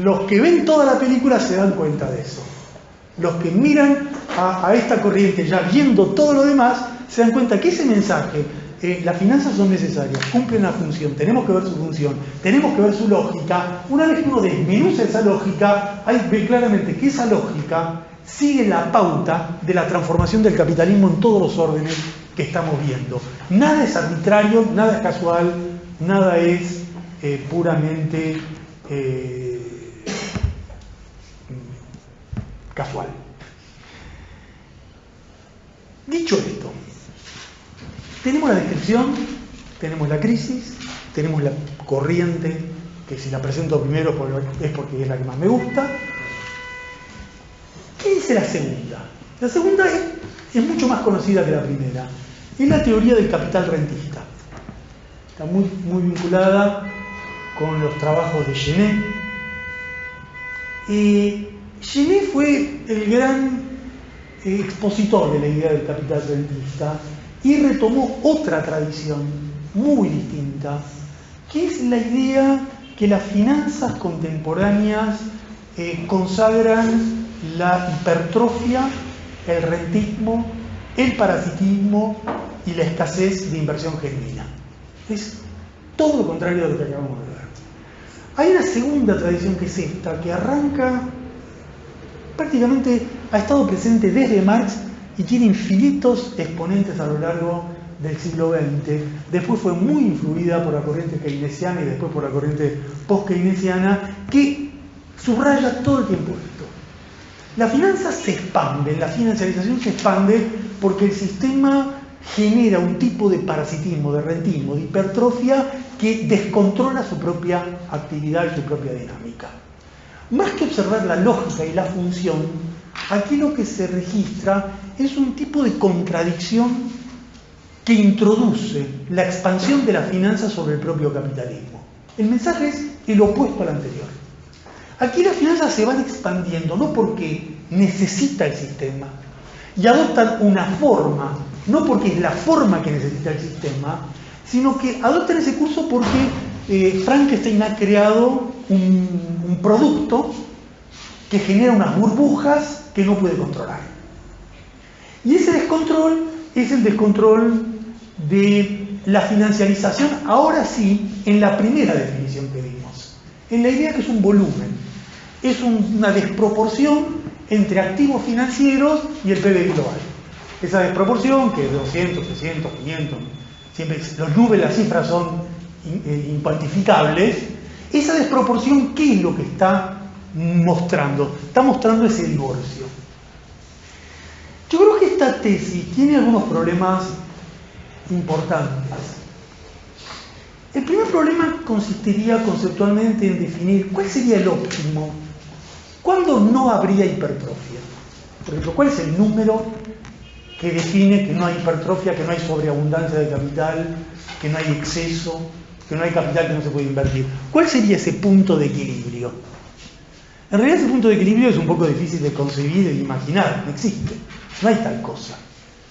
los que ven toda la película se dan cuenta de eso. Los que miran a esta corriente ya viendo todo lo demás, se dan cuenta que ese mensaje, las finanzas son necesarias, cumplen una función, tenemos que ver su función, tenemos que ver su lógica. Una vez que uno desmenuza esa lógica, ve claramente que esa lógica sigue la pauta de la transformación del capitalismo en todos los órdenes que estamos viendo. Nada es arbitrario, nada es casual, nada es puramente casual. Dicho esto, tenemos la descripción, tenemos la crisis, tenemos la corriente, que si la presento primero es porque es la que más me gusta. ¿Qué dice la segunda? La segunda es mucho más conocida que la primera. Es la teoría del capital rentista. Está muy vinculada con los trabajos de Genet. Genet fue el gran expositor de la idea del capital rentista y retomó otra tradición muy distinta, que es la idea que las finanzas contemporáneas consagran la hipertrofia, el rentismo, el parasitismo y la escasez de inversión genuina. Es todo lo contrario de lo que acabamos de ver. Hay una segunda tradición que es esta, que arranca, prácticamente ha estado presente desde Marx y tiene infinitos exponentes a lo largo del siglo XX. Después fue muy influida por la corriente keynesiana y después por la corriente post-keynesiana, que subraya todo el tiempo esto. La finanza se expande, la financiarización se expande porque el sistema genera un tipo de parasitismo, de rentismo, de hipertrofia que descontrola su propia actividad y su propia dinámica. Más que observar la lógica y la función, aquí lo que se registra es un tipo de contradicción que introduce la expansión de la finanza sobre el propio capitalismo. El mensaje es el opuesto al anterior. Aquí las finanzas se van expandiendo, no porque necesita el sistema, y adoptan una forma, no porque es la forma que necesita el sistema, sino que adoptan ese curso porque Frankenstein ha creado un producto que genera unas burbujas que no puede controlar. Y ese descontrol es el descontrol de la financiarización, ahora sí, en la primera definición que vimos, en la idea que es un volumen, es una desproporción entre activos financieros y el PBI global. Esa desproporción, que es 200, 300, 500, siempre los nubes, las cifras son incuantificables, esa desproporción, ¿qué es lo que está mostrando? Está mostrando ese divorcio. Yo creo que esta tesis tiene algunos problemas importantes. El primer problema consistiría conceptualmente en definir cuál sería el óptimo, cuándo no habría hipertrofia. Por ejemplo, ¿cuál es el número que define que no hay hipertrofia, que no hay sobreabundancia de capital, que no hay exceso, que no hay capital que no se puede invertir? ¿Cuál sería ese punto de equilibrio? En realidad ese punto de equilibrio es un poco difícil de concebir e de imaginar, no existe, no hay tal cosa.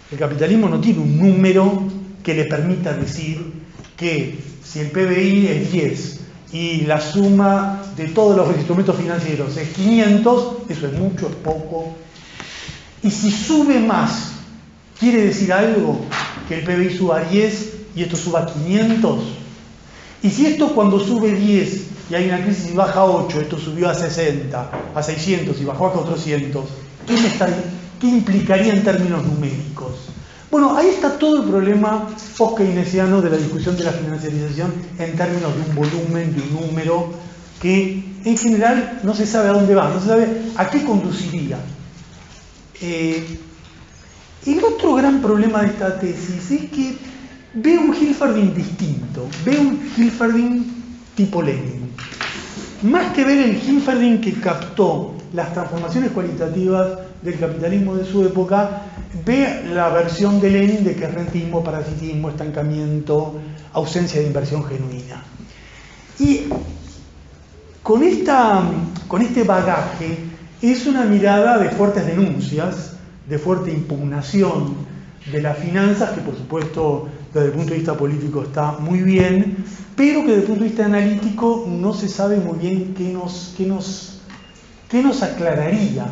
El capitalismo no tiene un número que le permita decir que si el PBI es 10 y la suma de todos los instrumentos financieros es 500, eso es mucho, es poco. Y si sube más, ¿quiere decir algo? Que el PBI suba a 10 y esto suba a 500. Y si esto cuando sube 10 y hay una crisis y baja a 8, esto subió a 60, a 600 y bajó a 400, ¿qué implicaría en términos numéricos? Bueno, ahí está todo el problema post-keynesiano de la discusión de la financiarización en términos de un volumen, de un número, que en general no se sabe a dónde va, no se sabe a qué conduciría. El otro gran problema de esta tesis es que ve un Hilferding distinto, ve un Hilferding tipo Lenin. Más que ver el Hilferding que captó las transformaciones cualitativas del capitalismo de su época, ve la versión de Lenin de que es rentismo, parasitismo, estancamiento, ausencia de inversión genuina. Y con este bagaje es una mirada de fuertes denuncias, de fuerte impugnación de las finanzas, que por supuesto desde el punto de vista político está muy bien, pero que desde el punto de vista analítico no se sabe muy bien qué nos aclararía.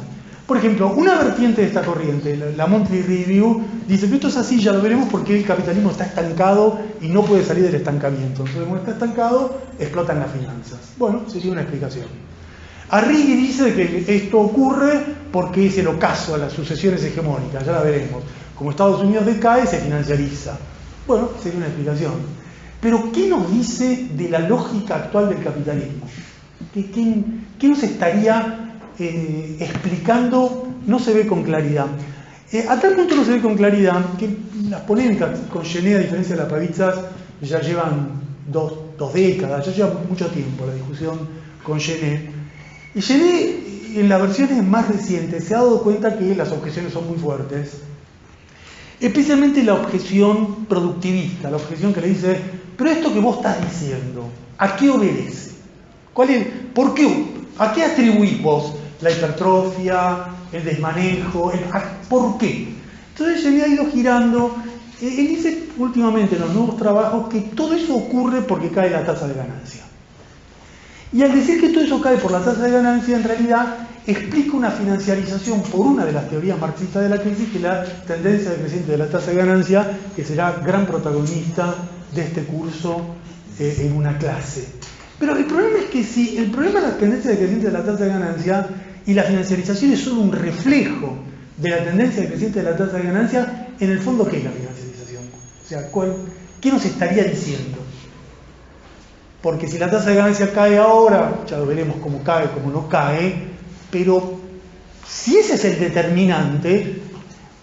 Por ejemplo, una vertiente de esta corriente, la Monthly Review, dice que esto es así, ya lo veremos, porque el capitalismo está estancado y no puede salir del estancamiento. Entonces, como está estancado, explotan las finanzas. Bueno, sería una explicación. Arrighi dice que esto ocurre porque es el ocaso a las sucesiones hegemónicas, ya la veremos. Como Estados Unidos decae, se financiariza. Bueno, sería una explicación. Pero, ¿qué nos dice de la lógica actual del capitalismo? ¿Qué nos estaría explicando? No se ve con claridad. A tal punto no se ve con claridad que las polémicas con Gené, a diferencia de las pavitzas, ya llevan dos décadas, ya lleva mucho tiempo la discusión con Gené. Y Gené, en las versiones más recientes, se ha dado cuenta que las objeciones son muy fuertes, especialmente la objeción productivista, la objeción que le dice, pero esto que vos estás diciendo, ¿a qué obedece? ¿Por qué? ¿A qué atribuís vos la hipertrofia, el desmanejo? ¿Por qué? Entonces Gené ha ido girando. Él dice últimamente en los nuevos trabajos que todo eso ocurre porque cae la tasa de ganancia. Y al decir que todo eso cae por la tasa de ganancia, en realidad explica una financiarización por una de las teorías marxistas de la crisis, que es la tendencia decreciente de la tasa de ganancia, que será gran protagonista de este curso en una clase. Pero el problema es que si el problema de la tendencia decreciente de la tasa de ganancia y la financiarización es solo un reflejo de la tendencia decreciente de la tasa de ganancia, en el fondo, ¿qué es la financiarización? O sea, ¿qué nos estaría diciendo? Porque si la tasa de ganancia cae ahora, ya lo veremos cómo cae, cómo no cae, pero si ese es el determinante,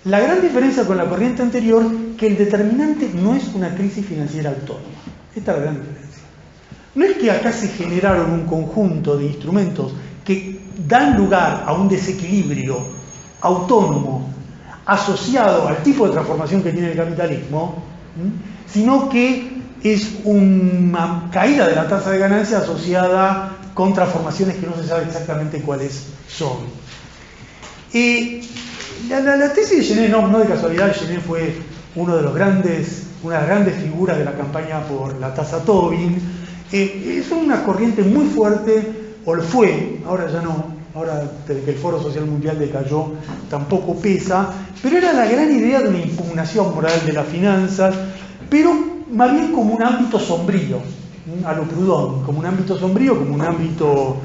la gran diferencia con la corriente anterior, que el determinante no es una crisis financiera autónoma. Esta es la gran diferencia. No es que acá se generaron un conjunto de instrumentos que dan lugar a un desequilibrio autónomo asociado al tipo de transformación que tiene el capitalismo, sino que es una caída de la tasa de ganancia asociada con transformaciones que no se sabe exactamente cuáles son. La tesis de Genet, no de casualidad, Genet fue una de las grandes figuras de la campaña por la tasa Tobin. Es una corriente muy fuerte, o lo fue, ahora ya no, ahora desde que el Foro Social Mundial decayó tampoco pesa, pero era la gran idea de una impugnación moral de las finanzas, pero más bien como un ámbito sombrío, a lo Proudhon, como un ámbito sombrío, como un ámbito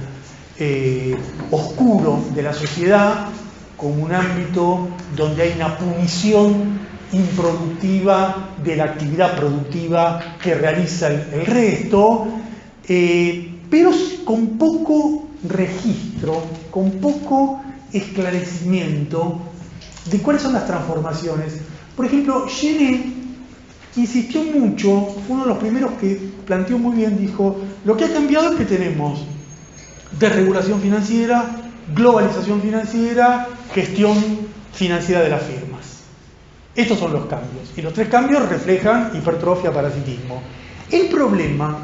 oscuro de la sociedad, como un ámbito donde hay una punición improductiva de la actividad productiva que realiza el resto, pero con poco registro, con poco esclarecimiento de cuáles son las transformaciones. Por ejemplo, Genet insistió mucho, fue uno de los primeros que planteó muy bien, dijo, lo que ha cambiado es que tenemos desregulación financiera, globalización financiera, gestión financiera de las firmas. Estos son los cambios, y los tres cambios reflejan hipertrofia, parasitismo. El problema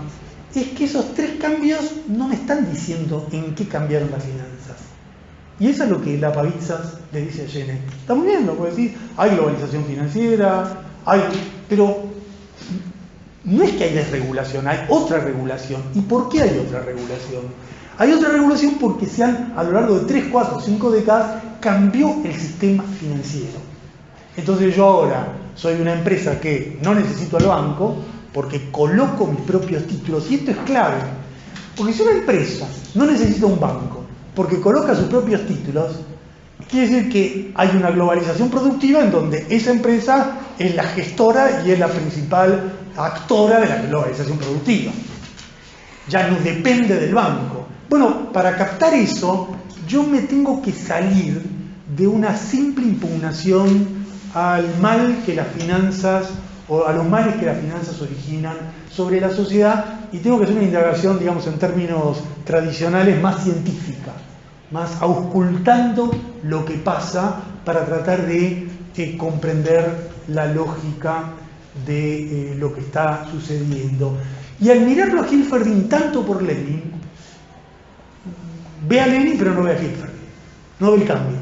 es que esos tres cambios no me están diciendo en qué cambiaron las finanzas. Y eso es lo que la Pavitzas le dice a Genet. Está muy bien, lo puede decir, hay globalización financiera, pero no es que hay desregulación, hay otra regulación. ¿Y por qué hay otra regulación? Hay otra regulación porque a lo largo de 3, 4, 5 décadas cambió el sistema financiero. Entonces yo ahora soy una empresa que no necesito al banco porque coloco mis propios títulos. Y esto es clave, porque si una empresa no necesita un banco porque coloca sus propios títulos, quiere decir que hay una globalización productiva en donde esa empresa es la gestora y es la principal actora de la globalización productiva. Ya no depende del banco. Bueno, para captar eso, yo me tengo que salir de una simple impugnación al mal que las finanzas, o a los males que las finanzas originan sobre la sociedad, y tengo que hacer una indagación, digamos, en términos tradicionales, más científica, más auscultando lo que pasa para tratar de comprender la lógica de lo que está sucediendo. Y al mirarlo a Hilferding tanto por Lenin, ve a Lenin pero no ve a Hilferding, no ve el cambio.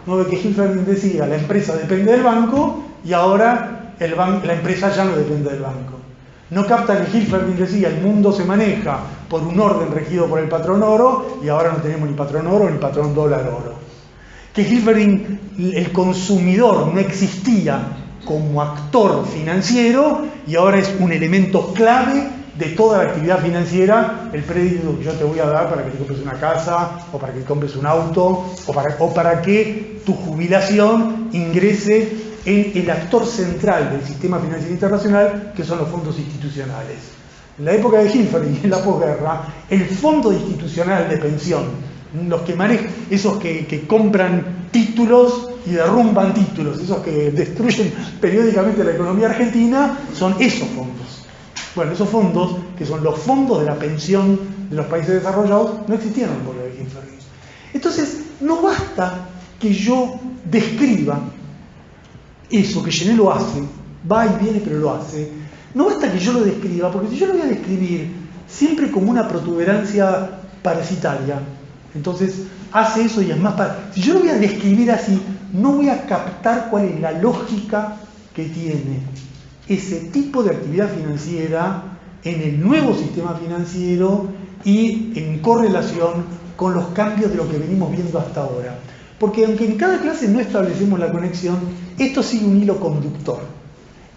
No ve que Hilferding decía, la empresa depende del banco y ahora la empresa ya no depende del banco. No capta que Hilferding decía, el mundo se maneja por un orden regido por el patrón oro y ahora no tenemos ni patrón oro ni patrón dólar oro. Que Hilferding, el consumidor, no existía como actor financiero y ahora es un elemento clave de toda la actividad financiera, el crédito que yo te voy a dar para que te compres una casa, o para que te compres un auto, o para que tu jubilación ingrese en el actor central del sistema financiero internacional, que son los fondos institucionales. En la época de Hilferding, en la posguerra, el fondo institucional de pensión, los que manejan, esos que compran títulos y derrumban títulos, esos que destruyen periódicamente la economía argentina, son esos fondos. Bueno, esos fondos, que son los fondos de la pensión de los países desarrollados, no existían en el época de Hilferding. Entonces, no basta que yo describa eso, que Genet lo hace, va y viene pero lo hace, no basta que yo lo describa, porque si yo lo voy a describir siempre como una protuberancia parasitaria, entonces hace eso y es más si yo lo voy a describir así, no voy a captar cuál es la lógica que tiene ese tipo de actividad financiera en el nuevo sistema financiero y en correlación con los cambios de lo que venimos viendo hasta ahora. Porque aunque en cada clase no establecemos la conexión, esto sigue un hilo conductor.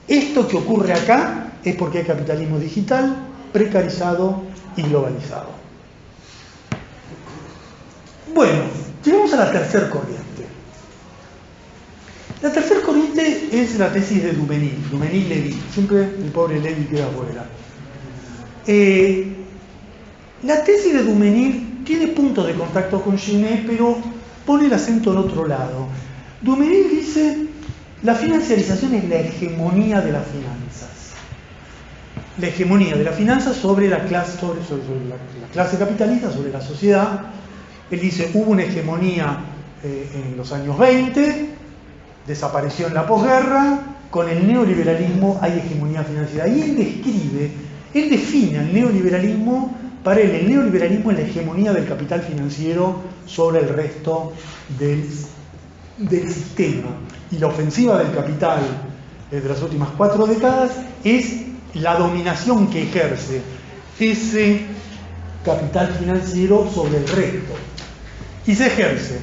Esto que ocurre acá es porque hay capitalismo digital, precarizado y globalizado. Bueno, llegamos a la tercera corriente. La tercera corriente es la tesis de Duménil-Lévy. Siempre el pobre Lévy queda fuera. La tesis de Duménil tiene puntos de contacto con Genet, pero pone el acento en otro lado. Duménil dice: la financiarización es la hegemonía de las finanzas. La hegemonía de las finanzas sobre la clase, sobre la clase capitalista, sobre la sociedad. Él dice: hubo una hegemonía en los años 20, desapareció en la posguerra, con el neoliberalismo hay hegemonía financiera. Y él define al neoliberalismo. Para él, el neoliberalismo es la hegemonía del capital financiero sobre el resto del sistema. Y la ofensiva del capital de las últimas 4 décadas es la dominación que ejerce ese capital financiero sobre el resto. Y se ejerce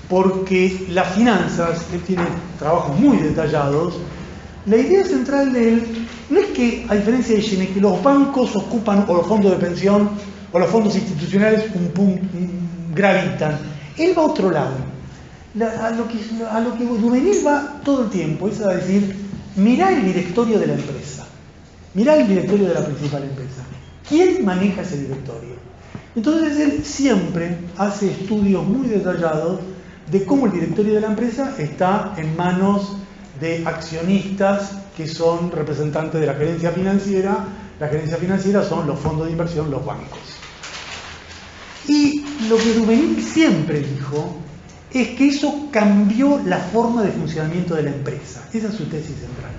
porque las finanzas, él tiene trabajos muy detallados. La idea central de él no es que, a diferencia de Genet, que los bancos ocupan, o los fondos de pensión, o los fondos institucionales gravitan. Él va a otro lado. A lo que Duménil va todo el tiempo es a decir: mirá el directorio de la empresa, mirá el directorio de la principal empresa. ¿Quién maneja ese directorio? Entonces él siempre hace estudios muy detallados de cómo el directorio de la empresa está en manos de accionistas que son representantes de la gerencia financiera. La gerencia financiera son los fondos de inversión, los bancos. Y lo que Duménil siempre dijo es que eso cambió la forma de funcionamiento de la empresa. Esa es su tesis central.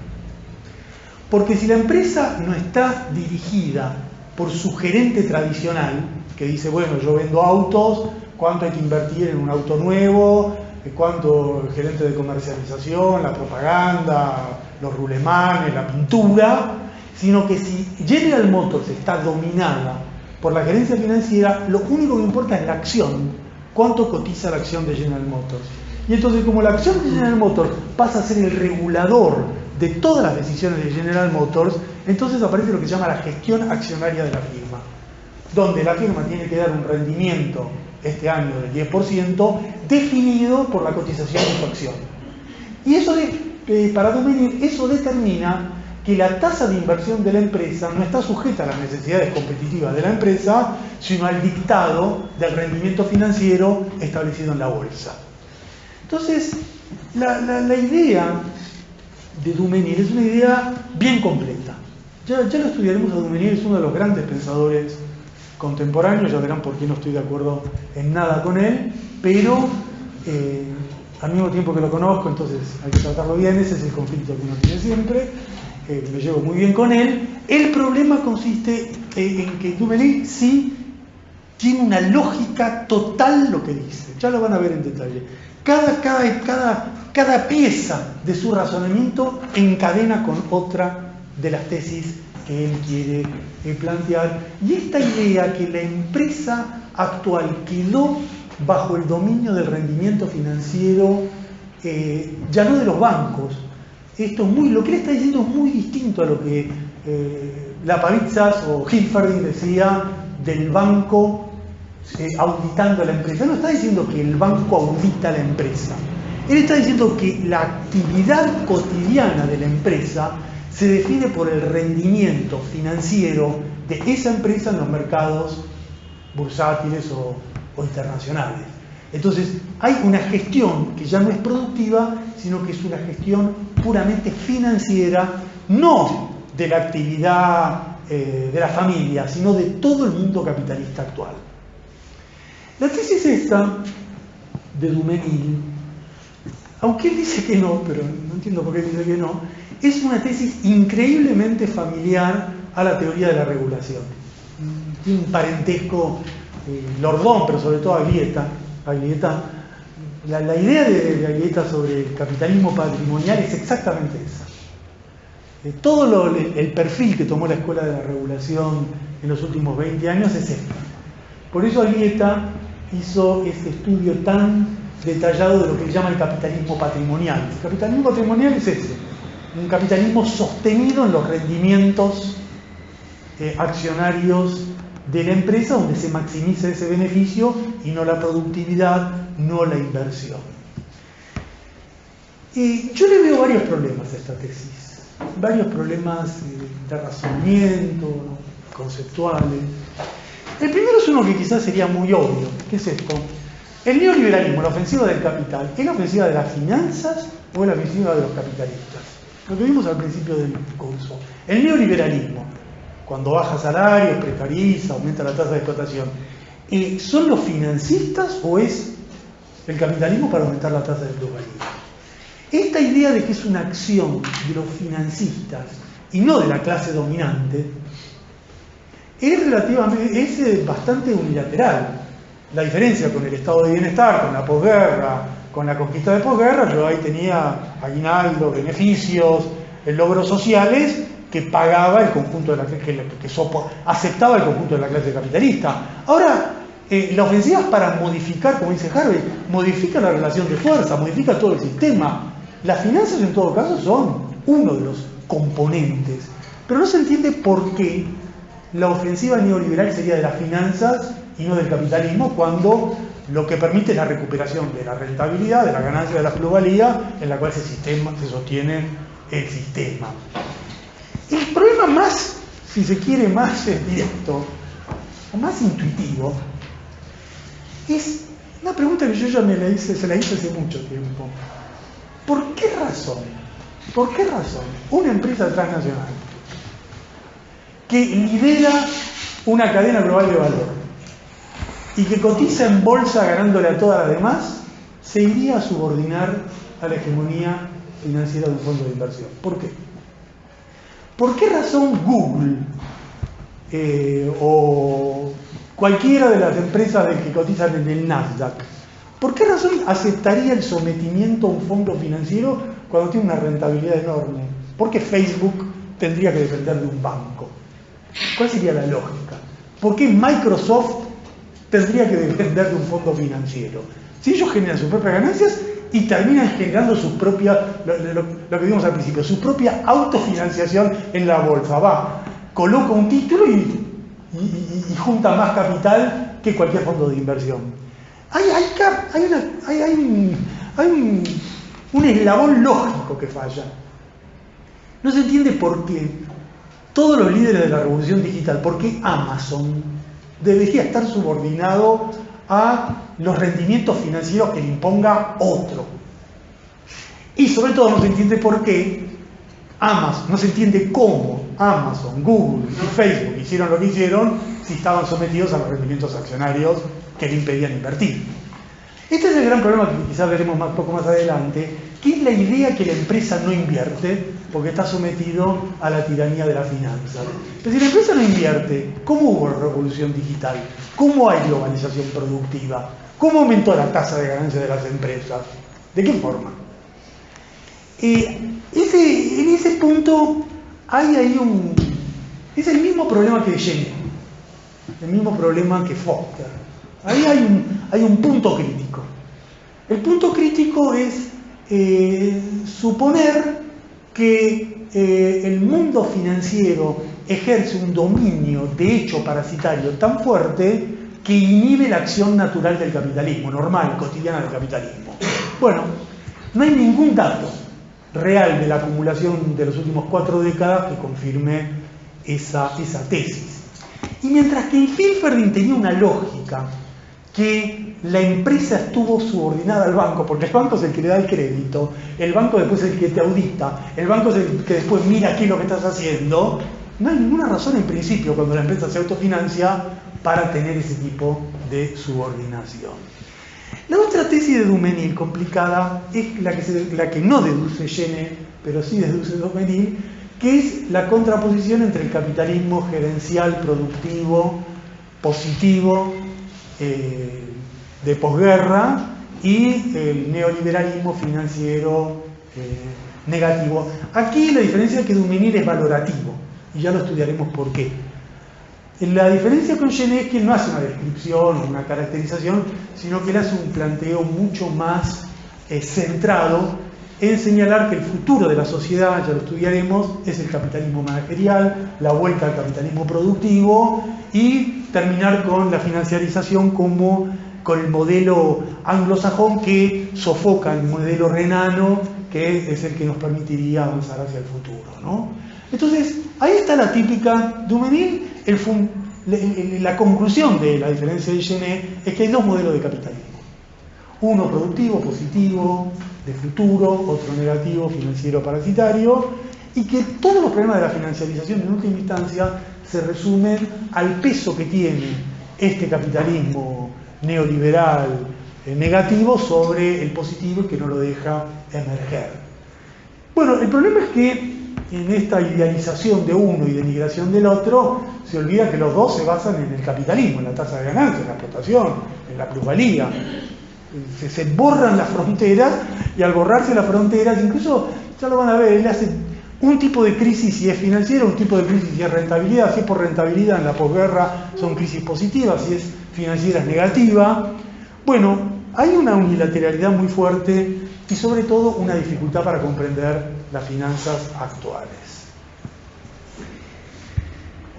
Porque si la empresa no está dirigida por su gerente tradicional, que dice: bueno, yo vendo autos, ¿cuánto hay que invertir en un auto nuevo? ¿Cuánto el gerente de comercialización, la propaganda, los rulemanes, la pintura? Sino que si General Motors está dominada por la gerencia financiera, lo único que importa es la acción. ¿Cuánto cotiza la acción de General Motors? Y entonces, como la acción de General Motors pasa a ser el regulador de todas las decisiones de General Motors, entonces aparece lo que se llama la gestión accionaria de la firma, donde la firma tiene que dar un rendimiento este año del 10%, definido por la cotización de su acción. Y eso, para Duménil, eso determina que la tasa de inversión de la empresa no está sujeta a las necesidades competitivas de la empresa, sino al dictado del rendimiento financiero establecido en la bolsa. Entonces, la idea de Duménil es una idea bien completa. Ya lo estudiaremos a Duménil, es uno de los grandes pensadores contemporáneos. Ya verán por qué no estoy de acuerdo en nada con él, pero al mismo tiempo que lo conozco, entonces hay que tratarlo bien. Ese es el conflicto que uno tiene siempre. Me llevo muy bien con él. El problema consiste en que Duménil sí tiene una lógica total lo que dice. Ya lo van a ver en detalle. Cada pieza de su razonamiento encadena con otra de las tesis que él quiere plantear. Y esta idea que la empresa actual quedó bajo el dominio del rendimiento financiero, ya no de los bancos. Lo que él está diciendo es muy distinto a lo que Lapavitsas o Hilferding decía del banco auditando a la empresa. No está diciendo que el banco audita a la empresa. Él está diciendo que la actividad cotidiana de la empresa se define por el rendimiento financiero de esa empresa en los mercados bursátiles o internacionales. Entonces, hay una gestión que ya no es productiva, sino que es una gestión puramente financiera, no de la actividad de la familia, sino de todo el mundo capitalista actual. La tesis esta de Duménil, aunque él dice que no, pero no entiendo por qué dice que no, es una tesis increíblemente familiar a la teoría de la regulación. Tiene un parentesco Lordón, pero sobre todo Aglietta. La idea de Aglietta sobre el capitalismo patrimonial es exactamente esa. Todo el perfil que tomó la Escuela de la Regulación en los últimos 20 años es este. Por eso Aglietta hizo este estudio tan detallado de lo que él llama el capitalismo patrimonial. El capitalismo patrimonial es ese. un capitalismo sostenido en los rendimientos accionarios de la empresa, donde se maximiza ese beneficio y no la productividad, no la inversión. Yo le veo varios problemas a esta tesis, varios problemas de razonamiento, conceptuales. El primero es uno que quizás sería muy obvio, que es esto. El neoliberalismo, la ofensiva del capital, ¿es la ofensiva de las finanzas o es la ofensiva de los capitalistas? Lo que vimos al principio del curso. El neoliberalismo, cuando baja salarios, precariza, aumenta la tasa de explotación, ¿son los financistas o es el capitalismo para aumentar la tasa de plusvalía? Esta idea de que es una acción de los financistas y no de la clase dominante es bastante unilateral. La diferencia con el estado de bienestar, con la posguerra, con la conquista de posguerra, yo ahí tenía aguinaldo, beneficios, logros sociales que pagaba el conjunto de la clase, que aceptaba el conjunto de la clase capitalista. Ahora, la ofensiva es para modificar, como dice Harvey, modifica la relación de fuerza, modifica todo el sistema. Las finanzas en todo caso son uno de los componentes, pero no se entiende por qué la ofensiva neoliberal sería de las finanzas y no del capitalismo, cuando lo que permite es la recuperación de la rentabilidad, de la ganancia de la plusvalía, en la cual se sostiene el sistema. El problema más, si se quiere, más directo, o más intuitivo, es una pregunta que yo ya se la hice hace mucho tiempo. ¿Por qué razón una empresa transnacional que lidera una cadena global de valor y que cotiza en bolsa ganándole a todas las demás, se iría a subordinar a la hegemonía financiera de un fondo de inversión? ¿Por qué? ¿Por qué razón Google o cualquiera de las empresas que cotizan en el Nasdaq, por qué razón aceptaría el sometimiento a un fondo financiero cuando tiene una rentabilidad enorme? ¿Por qué Facebook tendría que depender de un banco? ¿Cuál sería la lógica? ¿Por qué Microsoft tendría que depender de un fondo financiero? Si ellos generan sus propias ganancias y terminan generando sus propias, lo que vimos al principio, su propia autofinanciación en la bolsa. Coloca un título y junta más capital que cualquier fondo de inversión. Hay un eslabón lógico que falla. No se entiende por qué todos los líderes de la revolución digital, por qué Amazon debería estar subordinado a los rendimientos financieros que le imponga otro. Y sobre todo no se entiende por qué Amazon, no se entiende cómo Amazon, Google y Facebook hicieron lo que hicieron si estaban sometidos a los rendimientos accionarios que le impedían invertir. Este es el gran problema que quizás veremos poco más adelante, que es la idea que la empresa no invierte porque está sometido a la tiranía de la finanza. Pero si la empresa no invierte, ¿cómo hubo revolución digital? ¿Cómo hay globalización productiva? ¿Cómo aumentó la tasa de ganancia de las empresas? ¿De qué forma? En ese punto hay ahí es el mismo problema que Genet, el mismo problema que Foster. Ahí hay un punto crítico. El punto crítico es suponer que el mundo financiero ejerce un dominio de hecho parasitario tan fuerte que inhibe la acción natural del capitalismo, normal, cotidiana del capitalismo. Bueno, no hay ningún dato real de la acumulación de las últimas 4 décadas que confirme esa tesis. Y mientras que en Hilferding tenía una lógica que la empresa estuvo subordinada al banco, porque el banco es el que le da el crédito, el banco después es el que te audita, el banco es el que después mira qué es lo que estás haciendo, no hay ninguna razón en principio cuando la empresa se autofinancia para tener ese tipo de subordinación. La otra tesis de Duménil complicada es la que no deduce Genet, pero sí deduce Duménil, que es la contraposición entre el capitalismo gerencial, productivo, positivo, de posguerra y el neoliberalismo financiero negativo. Aquí la diferencia es que Duménil es valorativo, y ya lo estudiaremos por qué. La diferencia con Genet es que él no hace una descripción o una caracterización, sino que él hace un planteo mucho más centrado en señalar que el futuro de la sociedad, ya lo estudiaremos, es el capitalismo managerial, la vuelta al capitalismo productivo y terminar con la financiarización como con el modelo anglosajón que sofoca el modelo renano, que es el que nos permitiría avanzar hacia el futuro, ¿no? Entonces, ahí está la típica Duménil. La conclusión de la diferencia de Genet es que hay dos modelos de capitalismo. Uno productivo, positivo, de futuro, otro negativo, financiero, parasitario, y que todos los problemas de la financiarización en última instancia se resumen al peso que tiene este capitalismo neoliberal negativo sobre el positivo y que no lo deja emerger. Bueno, el problema es que en esta idealización de uno y denigración del otro, se olvida que los dos se basan en el capitalismo, en la tasa de ganancia, en la explotación, en la plusvalía. Se borran las fronteras y al borrarse las fronteras, incluso ya lo van a ver, él hace un tipo de crisis si es financiera, un tipo de crisis si es rentabilidad. Si es por rentabilidad en la posguerra son crisis positivas, si es financiera es negativa. Bueno, hay una unilateralidad muy fuerte y sobre todo una dificultad para comprender las finanzas actuales.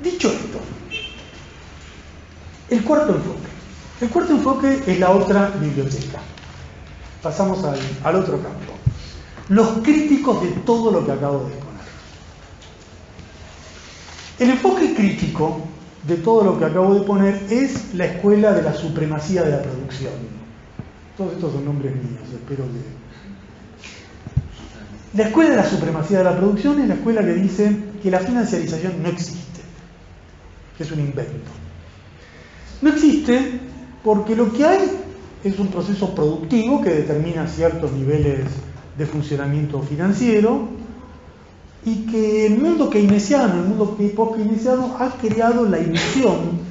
Dicho esto, el cuarto enfoque. El cuarto enfoque es la otra biblioteca. Pasamos al otro campo. Los críticos de todo lo que acabo de exponer. El enfoque crítico de todo lo que acabo de poner es la escuela de la supremacía de la producción. Todos estos son nombres míos, espero que... La escuela de la supremacía de la producción es la escuela que dice que la financiarización no existe, que es un invento. No existe porque lo que hay es un proceso productivo que determina ciertos niveles de funcionamiento financiero y que el mundo keynesiano, el mundo post-keynesiano ha creado la ilusión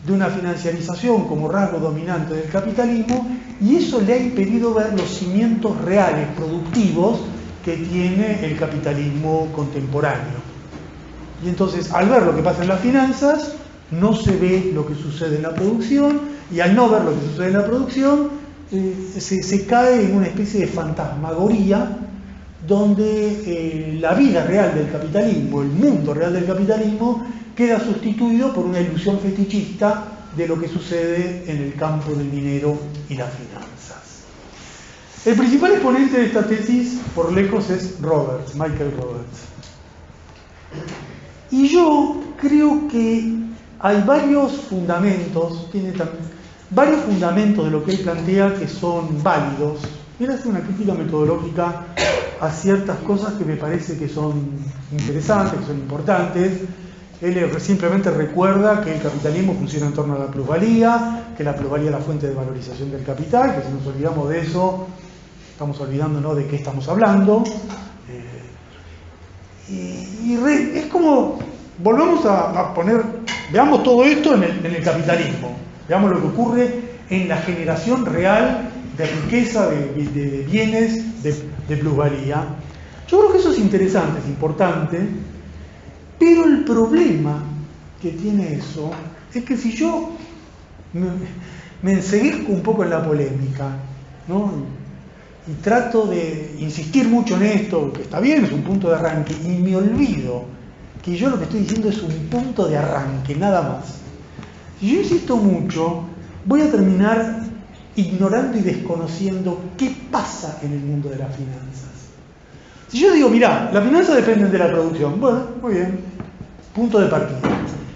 de una financiarización como rasgo dominante del capitalismo y eso le ha impedido ver los cimientos reales productivos que tiene el capitalismo contemporáneo. Y entonces, al ver lo que pasa en las finanzas, no se ve lo que sucede en la producción, y al no ver lo que sucede en la producción, se cae en una especie de fantasmagoría donde la vida real del capitalismo, el mundo real del capitalismo, queda sustituido por una ilusión fetichista de lo que sucede en el campo del dinero y las finanzas. El principal exponente de esta tesis, por lejos, es Michael Roberts. Y yo creo que hay varios fundamentos, varios fundamentos de lo que él plantea que son válidos. Él hace una crítica metodológica a ciertas cosas que me parece que son interesantes, que son importantes. Él simplemente recuerda que el capitalismo funciona en torno a la plusvalía, que la plusvalía es la fuente de valorización del capital, que si nos olvidamos de eso, estamos olvidándonos de qué estamos hablando. Es como, volvemos a poner, veamos todo esto en el capitalismo, veamos lo que ocurre en la generación real de riqueza, de bienes, de plusvalía. Yo creo que eso es interesante, es importante, pero el problema que tiene eso es que si yo me enseguezco un poco en la polémica, ¿no? Y trato de insistir mucho en esto, que está bien, es un punto de arranque, y me olvido que yo lo que estoy diciendo es un punto de arranque, nada más. Si yo insisto mucho, voy a terminar ignorando y desconociendo qué pasa en el mundo de las finanzas. Si yo digo, mirá, las finanzas dependen de la producción, bueno, muy bien, punto de partida.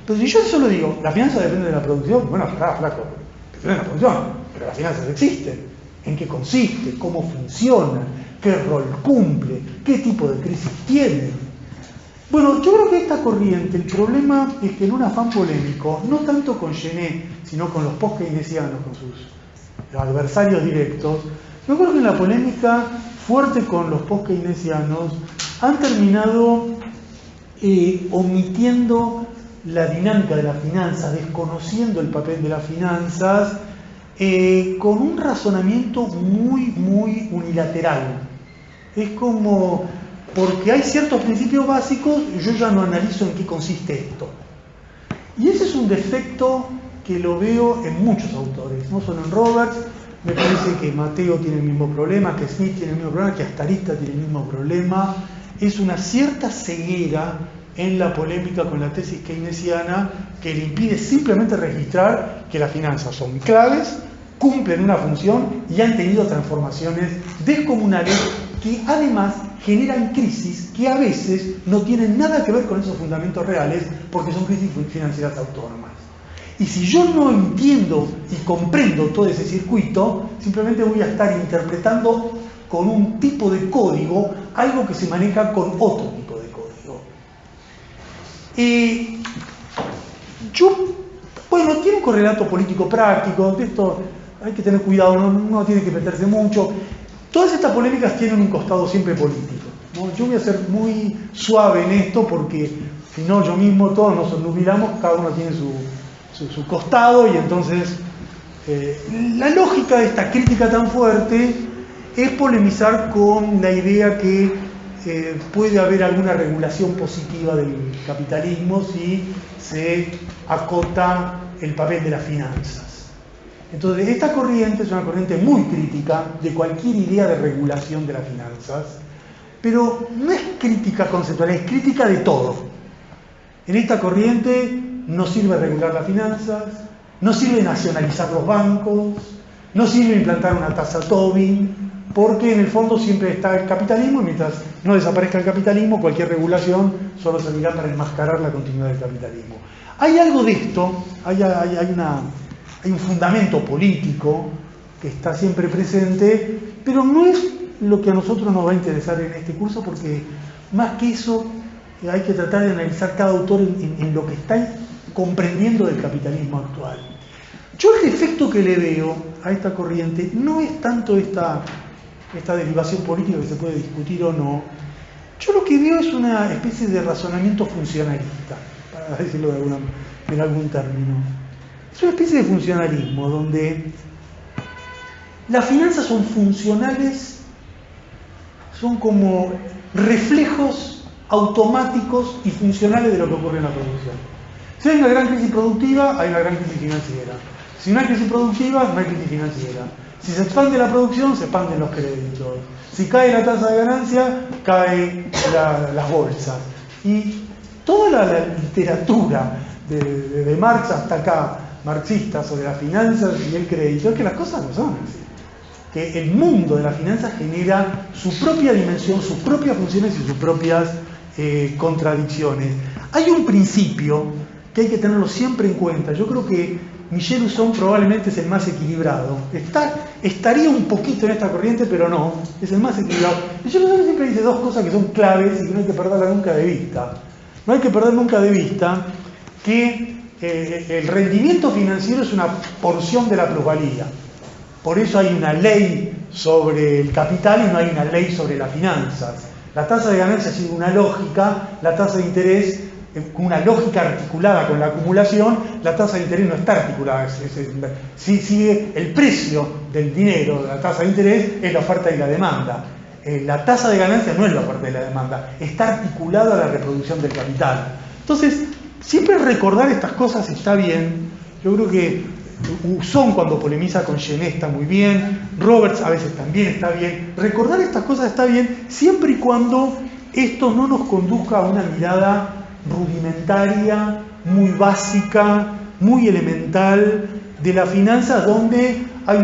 Pero si yo solo digo, las finanzas dependen de la producción, bueno, flaco, dependen de la producción, pero las finanzas existen. ¿En qué consiste? ¿Cómo funciona? ¿Qué rol cumple? ¿Qué tipo de crisis tiene? Bueno, yo creo que esta corriente, el problema es que en un afán polémico, no tanto con Genet, sino con los post-keynesianos, con sus adversarios directos, yo creo que en la polémica fuerte con los post-keynesianos han terminado omitiendo la dinámica de las finanzas, desconociendo el papel de las finanzas, con un razonamiento muy unilateral. Es como, porque hay ciertos principios básicos, yo ya no analizo en qué consiste esto. Y ese es un defecto que lo veo en muchos autores, no solo en Roberts, me parece que Matteo tiene el mismo problema, que Smith tiene el mismo problema, que Astarita tiene el mismo problema. Es una cierta ceguera en la polémica con la tesis keynesiana que le impide simplemente registrar que las finanzas son claves, cumplen una función y han tenido transformaciones descomunales que además generan crisis que a veces no tienen nada que ver con esos fundamentos reales porque son crisis financieras autónomas. Y si yo no entiendo y comprendo todo ese circuito, simplemente voy a estar interpretando con un tipo de código algo que se maneja con otro tipo de código. Bueno, tiene un correlato político práctico, de esto hay que tener cuidado, no tiene que meterse mucho. Todas estas polémicas tienen un costado siempre político, ¿no? Yo voy a ser muy suave en esto porque si no yo mismo todos nos obnubilamos, cada uno tiene su costado y entonces la lógica de esta crítica tan fuerte es polemizar con la idea que puede haber alguna regulación positiva del capitalismo si se acota el papel de las finanzas. Entonces, esta corriente es una corriente muy crítica de cualquier idea de regulación de las finanzas, pero no es crítica conceptual, es crítica de todo. En esta corriente no sirve regular las finanzas, no sirve nacionalizar los bancos, no sirve implantar una tasa Tobin, porque en el fondo siempre está el capitalismo y mientras no desaparezca el capitalismo, cualquier regulación solo servirá para enmascarar la continuidad del capitalismo. Hay algo de esto, hay un fundamento político que está siempre presente, pero no es lo que a nosotros nos va a interesar en este curso, porque más que eso hay que tratar de analizar cada autor en lo que está comprendiendo del capitalismo actual. Yo el defecto que le veo a esta corriente no es tanto esta derivación política que se puede discutir o no. Yo lo que veo es una especie de razonamiento funcionalista, para decirlo en algún término. Es una especie de funcionalismo donde las finanzas son funcionales, son como reflejos automáticos y funcionales de lo que ocurre en la producción. Si hay una gran crisis productiva, hay una gran crisis financiera. Si no hay crisis productiva, no hay crisis financiera. Si se expande la producción, se expanden los créditos. Si cae la tasa de ganancia, caen las bolsas. Y toda la literatura, de Marx hasta acá, marxista sobre las finanzas y el crédito, es que las cosas no son así. Que el mundo de las finanzas genera su propia dimensión, sus propias funciones y sus propias contradicciones. Hay un principio que hay que tenerlo siempre en cuenta. Yo creo que Michel Usson probablemente es el más equilibrado. Estaría un poquito en esta corriente, pero no, es el más equilibrado. Michel Usson siempre dice dos cosas que son claves y que no hay que perderlas nunca de vista. No hay que perder nunca de vista que el rendimiento financiero es una porción de la plusvalía. Por eso hay una ley sobre el capital y no hay una ley sobre las finanzas. La tasa de ganancia sigue una lógica, la tasa de interés una lógica articulada con la acumulación, la tasa de interés no está articulada, sigue el precio del dinero, la tasa de interés es la oferta y la demanda. La tasa de ganancia no es la oferta y la demanda, está articulada a la reproducción del capital. Entonces, siempre recordar estas cosas está bien. Yo creo que Usson cuando polemiza con Genet está muy bien, Roberts a veces también está bien. Recordar estas cosas está bien siempre y cuando esto no nos conduzca a una mirada rudimentaria, muy básica, muy elemental de las finanzas, donde hay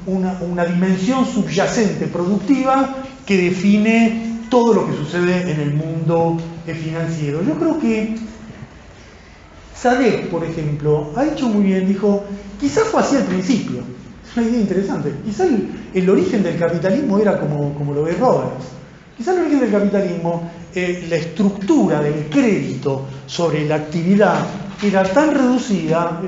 una dimensión subyacente productiva que define todo lo que sucede en el mundo financiero. Yo creo que Sadek, por ejemplo, ha hecho muy bien, dijo, quizás fue así al principio, es una idea interesante, quizás el origen del capitalismo era como lo ve Roberts. Quizás el origen del capitalismo, la estructura del crédito sobre la actividad era tan reducida,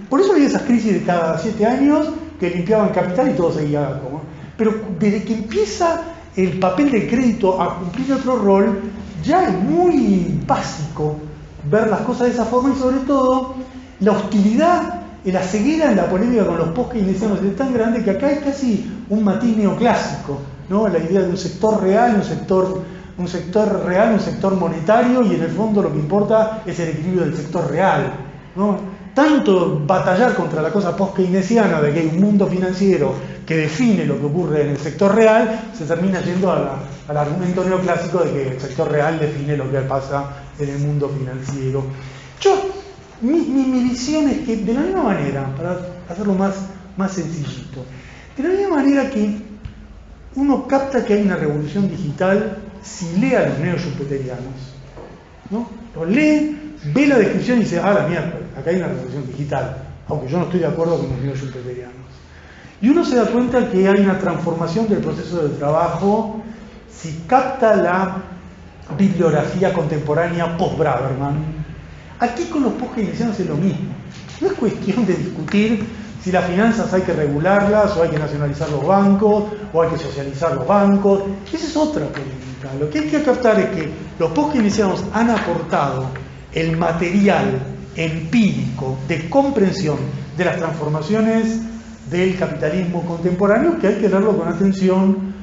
por eso había esas crisis de cada 7 años que limpiaban capital y todo seguía como. Pero desde que empieza el papel del crédito a cumplir otro rol, ya es muy básico ver las cosas de esa forma y sobre todo la hostilidad, la ceguera en la polémica con los post-keynesianos es tan grande que acá hay casi un matiz neoclásico, ¿no? La idea de un sector real, un sector monetario y en el fondo lo que importa es el equilibrio del sector real. ¿no? Tanto batallar contra la cosa post-keynesiana de que hay un mundo financiero que define lo que ocurre en el sector real, se termina yendo al argumento neoclásico de que el sector real define lo que pasa en el mundo financiero. Mi visión es que, de la misma manera, para hacerlo más sencillito, de la misma manera que uno capta que hay una revolución digital si lee a los neo-schumpeterianos, ¿no? Los lee, ve la descripción y dice, la mierda, acá hay una revolución digital, aunque yo no estoy de acuerdo con los neo-schumpeterianos. Y uno se da cuenta que hay una transformación del proceso de trabajo si capta la bibliografía contemporánea post-Braverman. Aquí con los post-keynesianos es lo mismo. No es cuestión de discutir si las finanzas hay que regularlas, o hay que nacionalizar los bancos, o hay que socializar los bancos. Esa es otra política. Lo que hay que captar es que los post-keynesianos han aportado el material empírico de comprensión de las transformaciones del capitalismo contemporáneo, que hay que leerlo con atención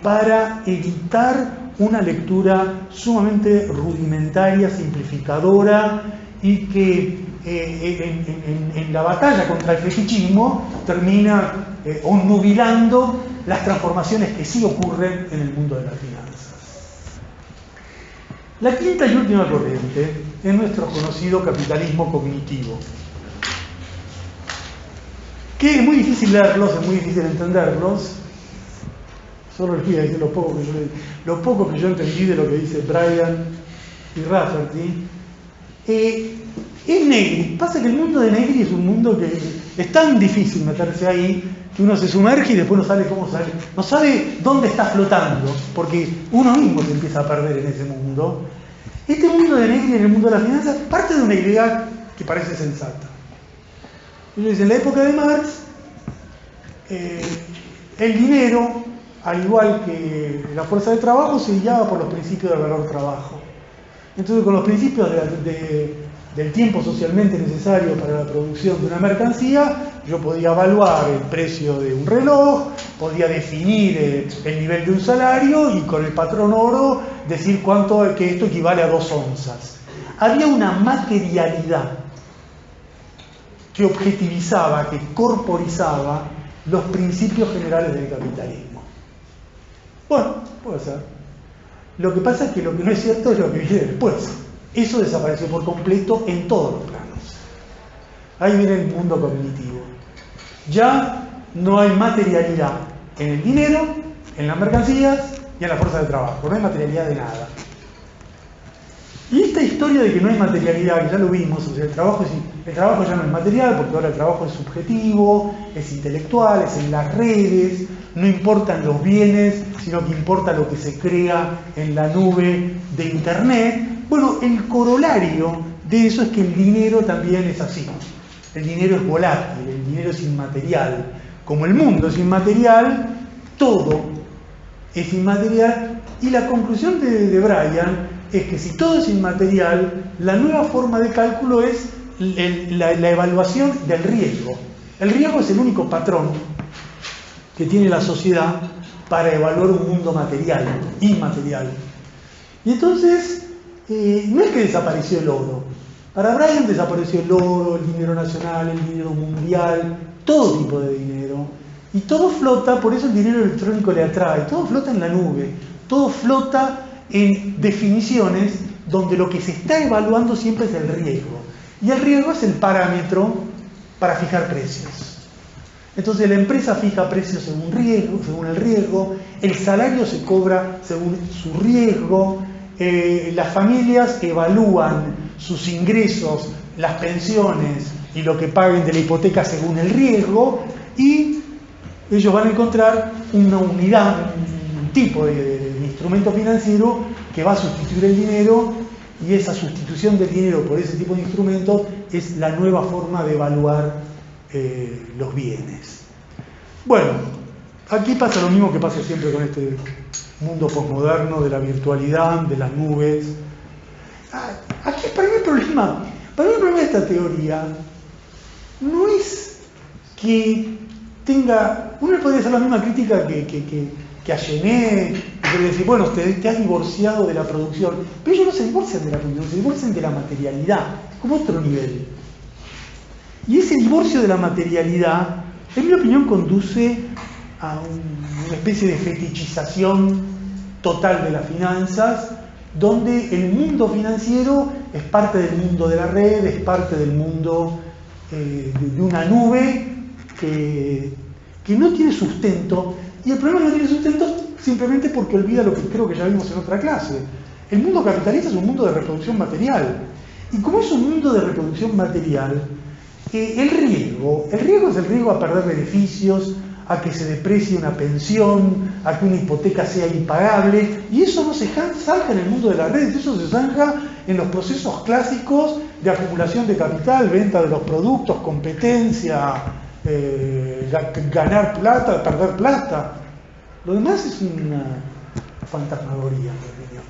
para evitar una lectura sumamente rudimentaria, simplificadora, y que en la batalla contra el fetichismo termina obnubilando las transformaciones que sí ocurren en el mundo de las finanzas. La quinta y última corriente es nuestro conocido capitalismo cognitivo, que es muy difícil leerlos, es muy difícil entenderlos. Solo les voy a decir lo poco que yo entendí de lo que dice Bryan y Rafferty. Es Negri. Pasa que el mundo de Negri es un mundo que es tan difícil meterse ahí que uno se sumerge y después no sabe cómo salir. No sabe dónde está flotando, porque uno mismo se empieza a perder en ese mundo. Este mundo de Negri en el mundo de las finanzas parte de una idea que parece sensata. Ellos dicen, en la época de Marx, el dinero, al igual que la fuerza de trabajo, se guiaba por los principios del valor trabajo. Entonces, con los principios del tiempo socialmente necesario para la producción de una mercancía, yo podía evaluar el precio de un reloj, podía definir el nivel de un salario y con el patrón oro decir que esto equivale a 2 onzas. Había una materialidad que objetivizaba, que corporizaba los principios generales del capitalismo. Bueno, puede ser. Lo que pasa es que lo que no es cierto es lo que viene después. Eso desapareció por completo en todos los planos. Ahí viene el mundo cognitivo. Ya no hay materialidad en el dinero, en las mercancías y en la fuerza de trabajo. No hay materialidad de nada. Y esta historia de que no hay materialidad, que ya lo vimos, o sea, el trabajo ya no es material, porque ahora el trabajo es subjetivo, es intelectual, es en las redes, no importan los bienes, sino que importa lo que se crea en la nube de Internet. Bueno, el corolario de eso es que el dinero también es así. El dinero es volátil, el dinero es inmaterial. Como el mundo es inmaterial, todo es inmaterial, y la conclusión de Bryan es que si todo es inmaterial, la nueva forma de cálculo es la evaluación del riesgo. El riesgo es el único patrón que tiene la sociedad para evaluar un mundo material, inmaterial. Y entonces, no es que desapareció el oro. Para Bryan desapareció el oro, el dinero nacional, el dinero mundial, todo tipo de dinero. Y todo flota, por eso el dinero electrónico le atrae, todo flota en la nube, todo flota en definiciones donde lo que se está evaluando siempre es el riesgo. Y el riesgo es el parámetro para fijar precios. Entonces la empresa fija precios según el riesgo, el salario se cobra según su riesgo, las familias evalúan sus ingresos, las pensiones y lo que paguen de la hipoteca según el riesgo, y ellos van a encontrar una unidad, un tipo de instrumento financiero que va a sustituir el dinero, y esa sustitución del dinero por ese tipo de instrumento es la nueva forma de evaluar los bienes. Bueno, aquí pasa lo mismo que pasa siempre con este mundo posmoderno de la virtualidad, de las nubes. Aquí para mí el problema de esta teoría no es que tenga... Uno podría hacer la misma crítica que a Genet, que quiere decir, bueno, te has divorciado de la producción, pero ellos no se divorcian de la producción, se divorcian de la materialidad, como otro nivel. Y ese divorcio de la materialidad, en mi opinión, conduce a una especie de fetichización total de las finanzas, donde el mundo financiero es parte del mundo de la red, es parte del mundo de una nube que no tiene sustento. Y el problema no tiene sustento simplemente porque olvida lo que creo que ya vimos en otra clase. El mundo capitalista es un mundo de reproducción material. Y como es un mundo de reproducción material, el riesgo es el riesgo a perder beneficios, a que se deprecie una pensión, a que una hipoteca sea impagable, y eso no se zanja en el mundo de las redes, eso se zanja en los procesos clásicos de acumulación de capital, venta de los productos, competencia, ganar plata, perder plata. Lo demás es una fantasmagoría, en mi opinión.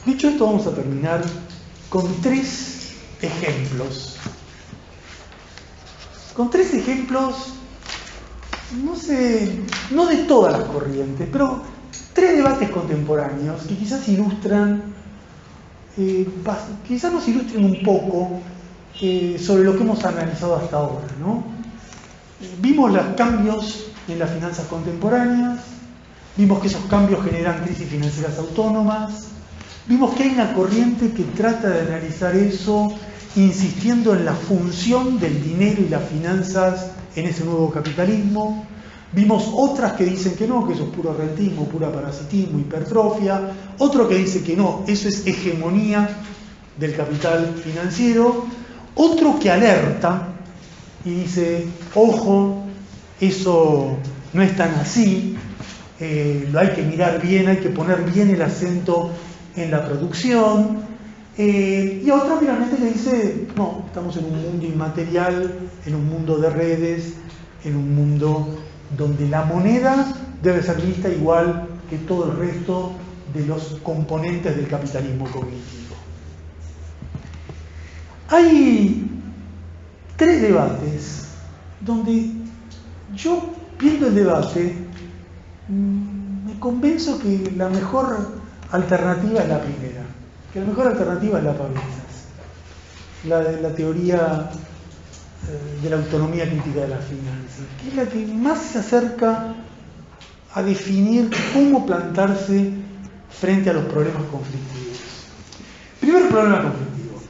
Dicho esto, vamos a terminar con tres ejemplos. Con tres ejemplos, no de todas las corrientes, pero tres debates contemporáneos que quizás ilustran, quizás nos ilustren un poco sobre lo que hemos analizado hasta ahora, ¿no? Vimos los cambios en las finanzas contemporáneas, vimos que esos cambios generan crisis financieras autónomas, vimos que hay una corriente que trata de analizar eso insistiendo en la función del dinero y las finanzas en ese nuevo capitalismo. Vimos otras que dicen que no, que eso es puro rentismo, pura parasitismo, hipertrofia. Otro que dice que no, eso es hegemonía del capital financiero. Otro que alerta y dice, ojo, eso no es tan así, lo hay que mirar bien, hay que poner bien el acento en la producción. Y otro finalmente que dice, no, estamos en un mundo inmaterial, en un mundo de redes, en un mundo donde la moneda debe ser vista igual que todo el resto de los componentes del capitalismo cognitivo. Hay tres debates donde yo, viendo el debate, me convenzo que la mejor alternativa es la primera, que la mejor alternativa es la Pavlitsas, la teoría de la autonomía crítica de las finanzas, que es la que más se acerca a definir cómo plantarse frente a los problemas conflictivos. Primer problema conflictivo: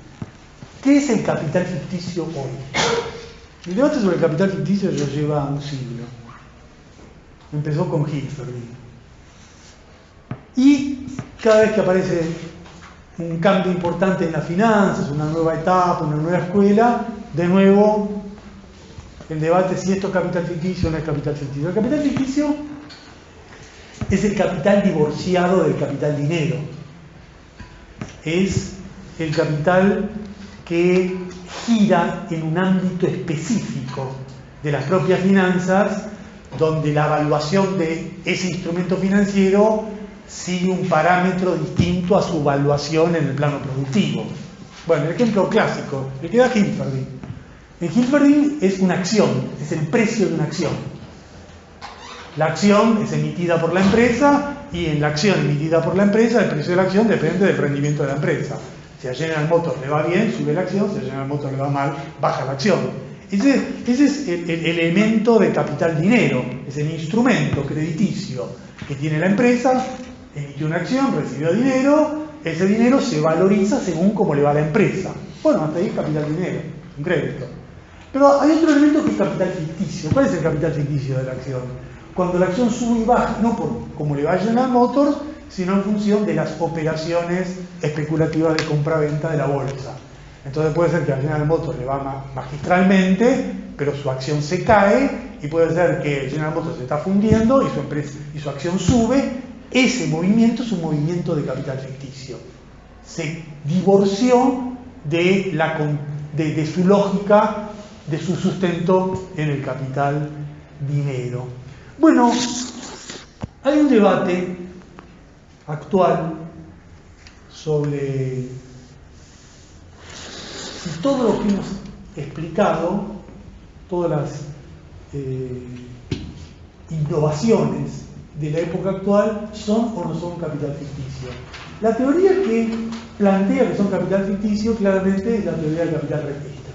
¿qué es el capital ficticio hoy? El debate sobre el capital ficticio ya lleva un siglo. Empezó con Hilferding. Y cada vez que aparece un cambio importante en las finanzas, una nueva etapa, una nueva escuela, de nuevo el debate si esto es capital ficticio o no es capital ficticio. El capital ficticio es el capital divorciado del capital dinero. Es el capital que gira en un ámbito específico de las propias finanzas, donde la evaluación de ese instrumento financiero sigue un parámetro distinto a su evaluación en el plano productivo. Bueno, el ejemplo clásico, le queda a Hilferding. En Hilferding es una acción, es el precio de una acción. La acción es emitida por la empresa y en la acción emitida por la empresa el precio de la acción depende del rendimiento de la empresa. Si a General Motors le va bien, sube la acción, si a General Motors le va mal, baja la acción. Ese es el elemento de capital dinero, es el instrumento crediticio que tiene la empresa, emitió una acción, recibió dinero, ese dinero se valoriza según cómo le va a la empresa. Bueno, hasta ahí es capital dinero, un crédito. Pero hay otro elemento que es capital ficticio. ¿Cuál es el capital ficticio de la acción? Cuando la acción sube y baja, no por cómo le va a General Motors, sino en función de las operaciones especulativas de compra-venta de la bolsa. Entonces puede ser que a General Motors le va magistralmente, pero su acción se cae, y puede ser que General Motors se está fundiendo y su acción sube. Ese movimiento es un movimiento de capital ficticio. Se divorció de su lógica, de su sustento en el capital dinero. Bueno, hay un debate actual sobre si todo lo que hemos explicado, todas las innovaciones de la época actual son o no son capital ficticio. La teoría que plantea que son capital ficticio claramente es la teoría del capital rentista.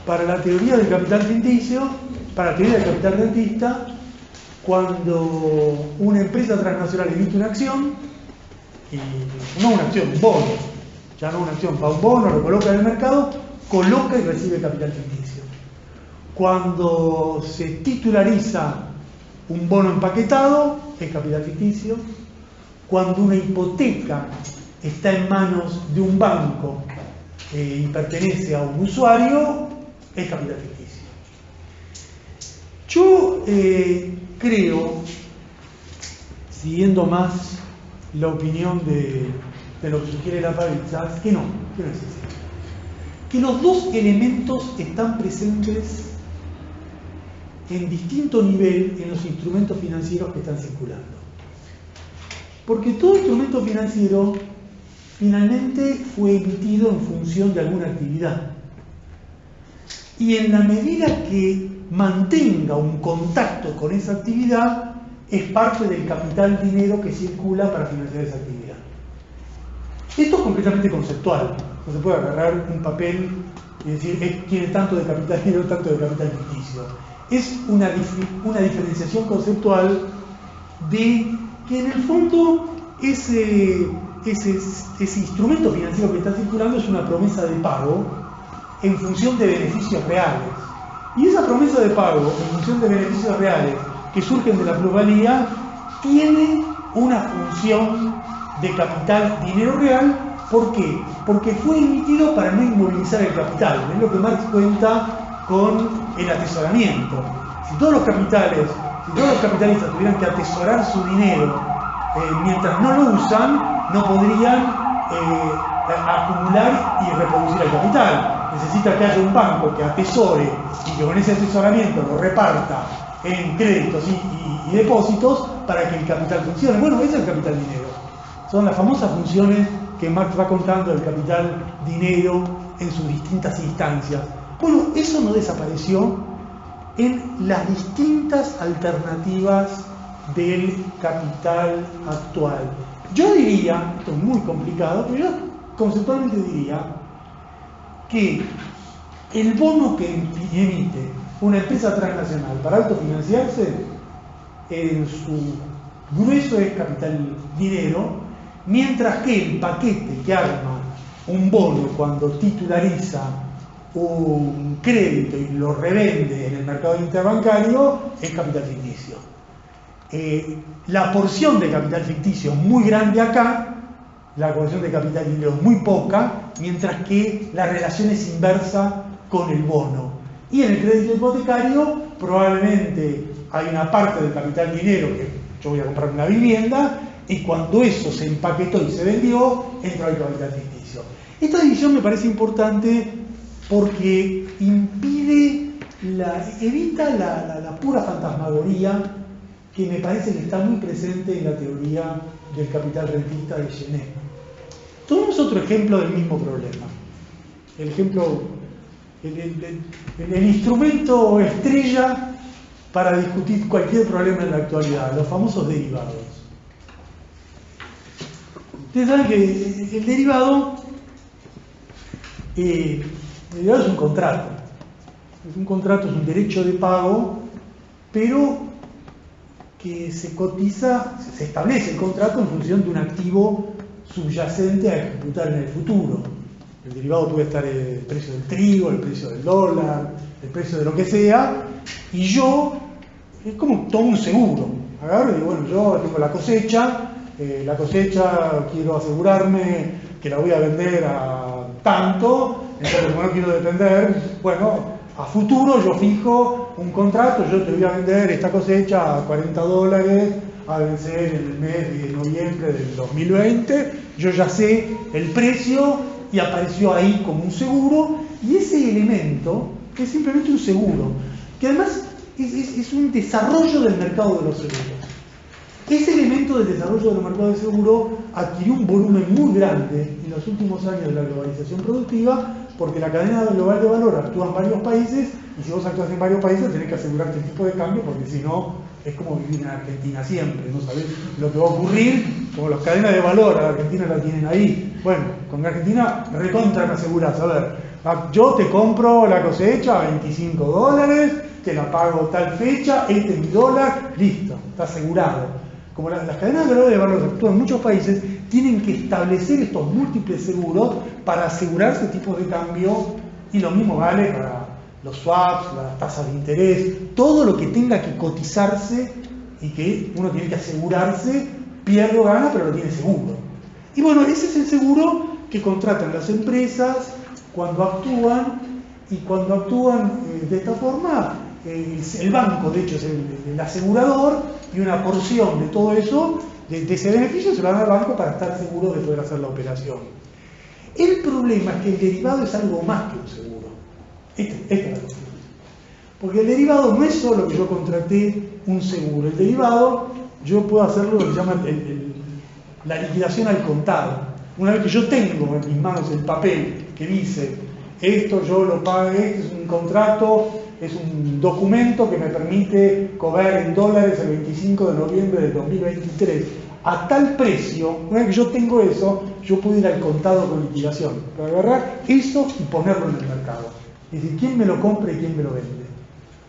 Para la teoría del capital ficticio, para la teoría del capital rentista, cuando una empresa transnacional emite una acción, y no una acción, un bono, ya no una acción, para un bono, lo coloca en el mercado, coloca y recibe capital ficticio. Cuando se titulariza un bono empaquetado, es capital ficticio. Cuando una hipoteca está en manos de un banco y pertenece a un usuario, es capital ficticio. Yo creo, siguiendo más la opinión de lo que sugiere la Pavitsas, que no es así. Que los dos elementos están presentes en distinto nivel en los instrumentos financieros que están circulando. Porque todo instrumento financiero finalmente fue emitido en función de alguna actividad. Y en la medida que mantenga un contacto con esa actividad, es parte del capital dinero que circula para financiar esa actividad. Esto es completamente conceptual. No se puede agarrar un papel y decir, tiene tanto de capital dinero, tanto de capital ficticio. Es una diferenciación conceptual de que en el fondo ese instrumento financiero que está circulando es una promesa de pago en función de beneficios reales. Y esa promesa de pago en función de beneficios reales que surgen de la plusvalía tiene una función de capital dinero real. ¿Por qué? Porque fue emitido para no inmovilizar el capital. Es lo que Marx cuenta con el atesoramiento. Si todos los capitalistas tuvieran que atesorar su dinero mientras no lo usan, no podrían acumular y reproducir el capital. Necesita que haya un banco que atesore y que con ese atesoramiento lo reparta en créditos y depósitos para que el capital funcione. Bueno, ese es el capital dinero. Son las famosas funciones que Marx va contando del capital dinero en sus distintas instancias. Bueno, eso no desapareció en las distintas alternativas del capital actual. Yo diría, esto es muy complicado, pero yo conceptualmente diría que el bono que emite una empresa transnacional para autofinanciarse, en su grueso es capital dinero, mientras que el paquete que arma un bono cuando titulariza un crédito y lo revende en el mercado interbancario es capital ficticio. La porción de capital ficticio es muy grande acá, la porción de capital dinero es muy poca, mientras que la relación es inversa con el bono. Y en el crédito hipotecario probablemente hay una parte del capital dinero que yo voy a comprar una vivienda y cuando eso se empaquetó y se vendió, entró el capital ficticio. Esta división me parece importante porque evita la pura fantasmagoría que me parece que está muy presente en la teoría del capital rentista de Genet. Tomemos otro ejemplo del mismo problema. El instrumento estrella para discutir cualquier problema en la actualidad, los famosos derivados. Ustedes saben que el derivado es un contrato. Un contrato es un derecho de pago, pero que se establece el contrato en función de un activo subyacente a ejecutar en el futuro. El derivado puede estar el precio del trigo, el precio del dólar, el precio de lo que sea, y yo, es como todo un seguro. Agarro y digo, bueno, yo tengo la cosecha quiero asegurarme que la voy a vender a tanto, entonces como no quiero depender, bueno, a futuro yo fijo un contrato, yo te voy a vender esta cosecha a $40, a vencer en el mes de noviembre del 2020, yo ya sé el precio y apareció ahí como un seguro, y ese elemento es simplemente un seguro, que además es un desarrollo del mercado de los seguros. Ese elemento del desarrollo del mercado de seguro adquirió un volumen muy grande en los últimos años de la globalización productiva porque la cadena global de valor actúa en varios países y si vos actúas en varios países tenés que asegurarte el tipo de cambio porque si no es como vivir en Argentina siempre, no sabés lo que va a ocurrir, como las cadenas de valor a la Argentina la tienen ahí. Bueno, con Argentina recontra me asegurás, a ver, yo te compro la cosecha a $25, te la pago tal fecha, este es mi dólar, listo, está asegurado. Como las cadenas de valor actúan en muchos países, tienen que establecer estos múltiples seguros para asegurarse tipos de cambio, y lo mismo vale para los swaps, las tasas de interés, todo lo que tenga que cotizarse y que uno tiene que asegurarse, pierde o gana, pero lo tiene seguro. Y bueno, ese es el seguro que contratan las empresas cuando actúan, y cuando actúan de esta forma, el banco de hecho es el asegurador, y una porción de todo eso, de ese beneficio, se lo dan al banco para estar seguro de poder hacer la operación. El problema es que el derivado es algo más que un seguro. Esta es la cuestión. Porque el derivado no es solo que yo contraté un seguro. El derivado, yo puedo hacerlo lo que se llama la liquidación al contado. Una vez que yo tengo en mis manos el papel que dice, esto yo lo pagué, este es un contrato, es un documento que me permite cobrar en dólares el 25 de noviembre del 2023 a tal precio, una vez que yo tengo eso, yo puedo ir al contado con liquidación, para agarrar eso y ponerlo en el mercado. Es decir, quién me lo compra y quién me lo vende.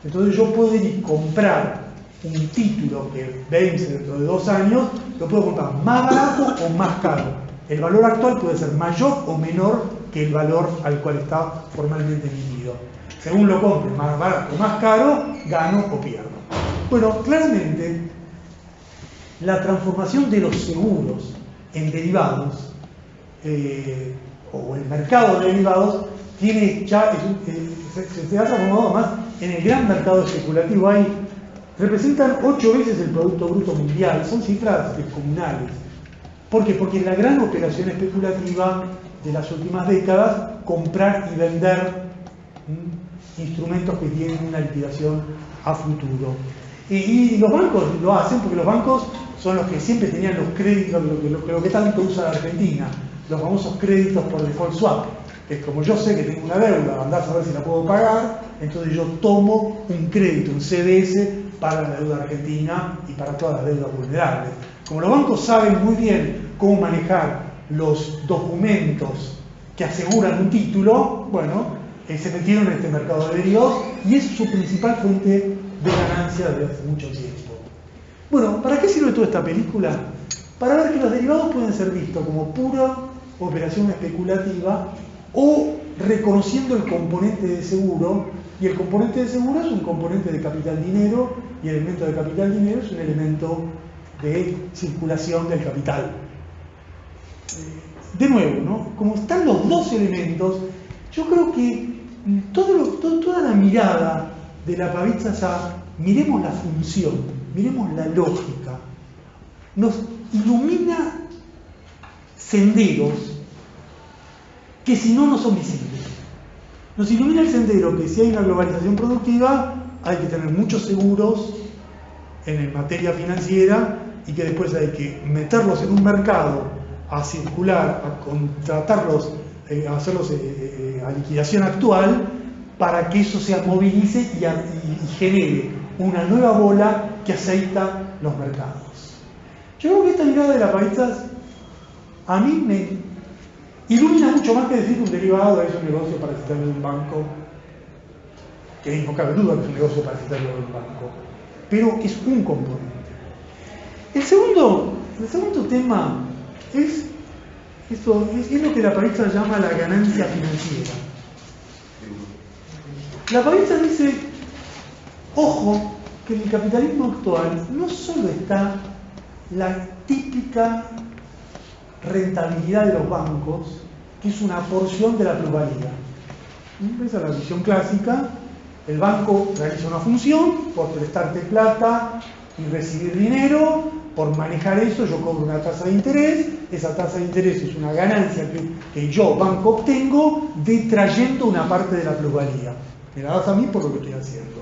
Entonces yo puedo ir y comprar un título que vence dentro de 2 años, lo puedo comprar más barato o más caro. El valor actual puede ser mayor o menor que el valor al cual está formalmente emitido. Según lo compre más barato o más caro, gano o pierdo. Bueno, claramente, la transformación de los seguros en derivados, o el mercado de derivados, tiene ya, se ha transformado más en el gran mercado especulativo. Representan 8 veces el Producto Bruto Mundial, son cifras descomunales. ¿Por qué? Porque es la gran operación especulativa de las últimas décadas, comprar y vender instrumentos que tienen una liquidación a futuro. Y los bancos lo hacen porque los bancos son los que siempre tenían los créditos, lo que tanto usa la Argentina, los famosos créditos por default swap, que es como yo sé que tengo una deuda, andás a ver si la puedo pagar, entonces yo tomo un crédito, un CDS, para la deuda argentina y para todas las deudas vulnerables. Como los bancos saben muy bien cómo manejar los documentos que aseguran un título, bueno, se metieron en este mercado de derivados y es su principal fuente de ganancia desde hace mucho tiempo. Bueno, ¿para qué sirve toda esta película? Para ver que los derivados pueden ser vistos como pura operación especulativa o reconociendo el componente de seguro, y el componente de seguro es un componente de capital dinero, y el elemento de capital dinero es un elemento de circulación del capital. De nuevo, ¿no? Como están los dos elementos, yo creo que toda la mirada de la Pavitza ya, miremos la función, miremos la lógica, nos ilumina senderos que si no, no son visibles. Nos ilumina el sendero que si hay una globalización productiva, hay que tener muchos seguros en materia financiera y que después hay que meterlos en un mercado a circular, a contratarlos, a hacerlos a liquidación actual, para que eso se movilice y genere una nueva bola que aceita los mercados. Yo creo que esta mirada de la Pavitza a mí me ilumina mucho más que decir que un derivado es un negocio parasitario de un banco, que no cabe duda que es un negocio parasitario de un banco, pero es un componente. El segundo tema es lo que la Pavitza llama la ganancia financiera. La Pavitza dice, ojo, que en el capitalismo actual no solo está la típica rentabilidad de los bancos, que es una porción de la plusvalía. Esa es la visión clásica. El banco realiza una función por prestarte plata y recibir dinero. Por manejar eso yo cobro una tasa de interés. Esa tasa de interés es una ganancia que yo, banco, obtengo detrayendo una parte de la plusvalía. Me la das a mí por lo que estoy haciendo.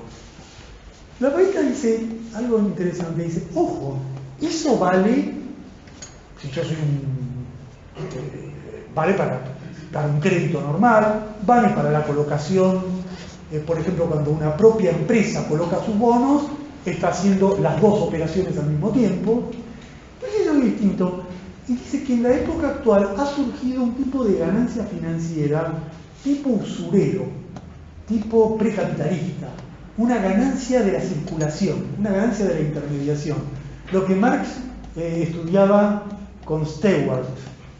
La Pavitza dice algo interesante. Dice, ojo, eso vale si yo soy vale para un crédito normal, vale para la colocación, por ejemplo, cuando una propia empresa coloca sus bonos, está haciendo las dos operaciones al mismo tiempo. Pero es algo distinto. Y dice que en la época actual ha surgido un tipo de ganancia financiera tipo usurero, tipo precapitalista, una ganancia de la circulación, una ganancia de la intermediación. Lo que Marx estudiaba con Stewart,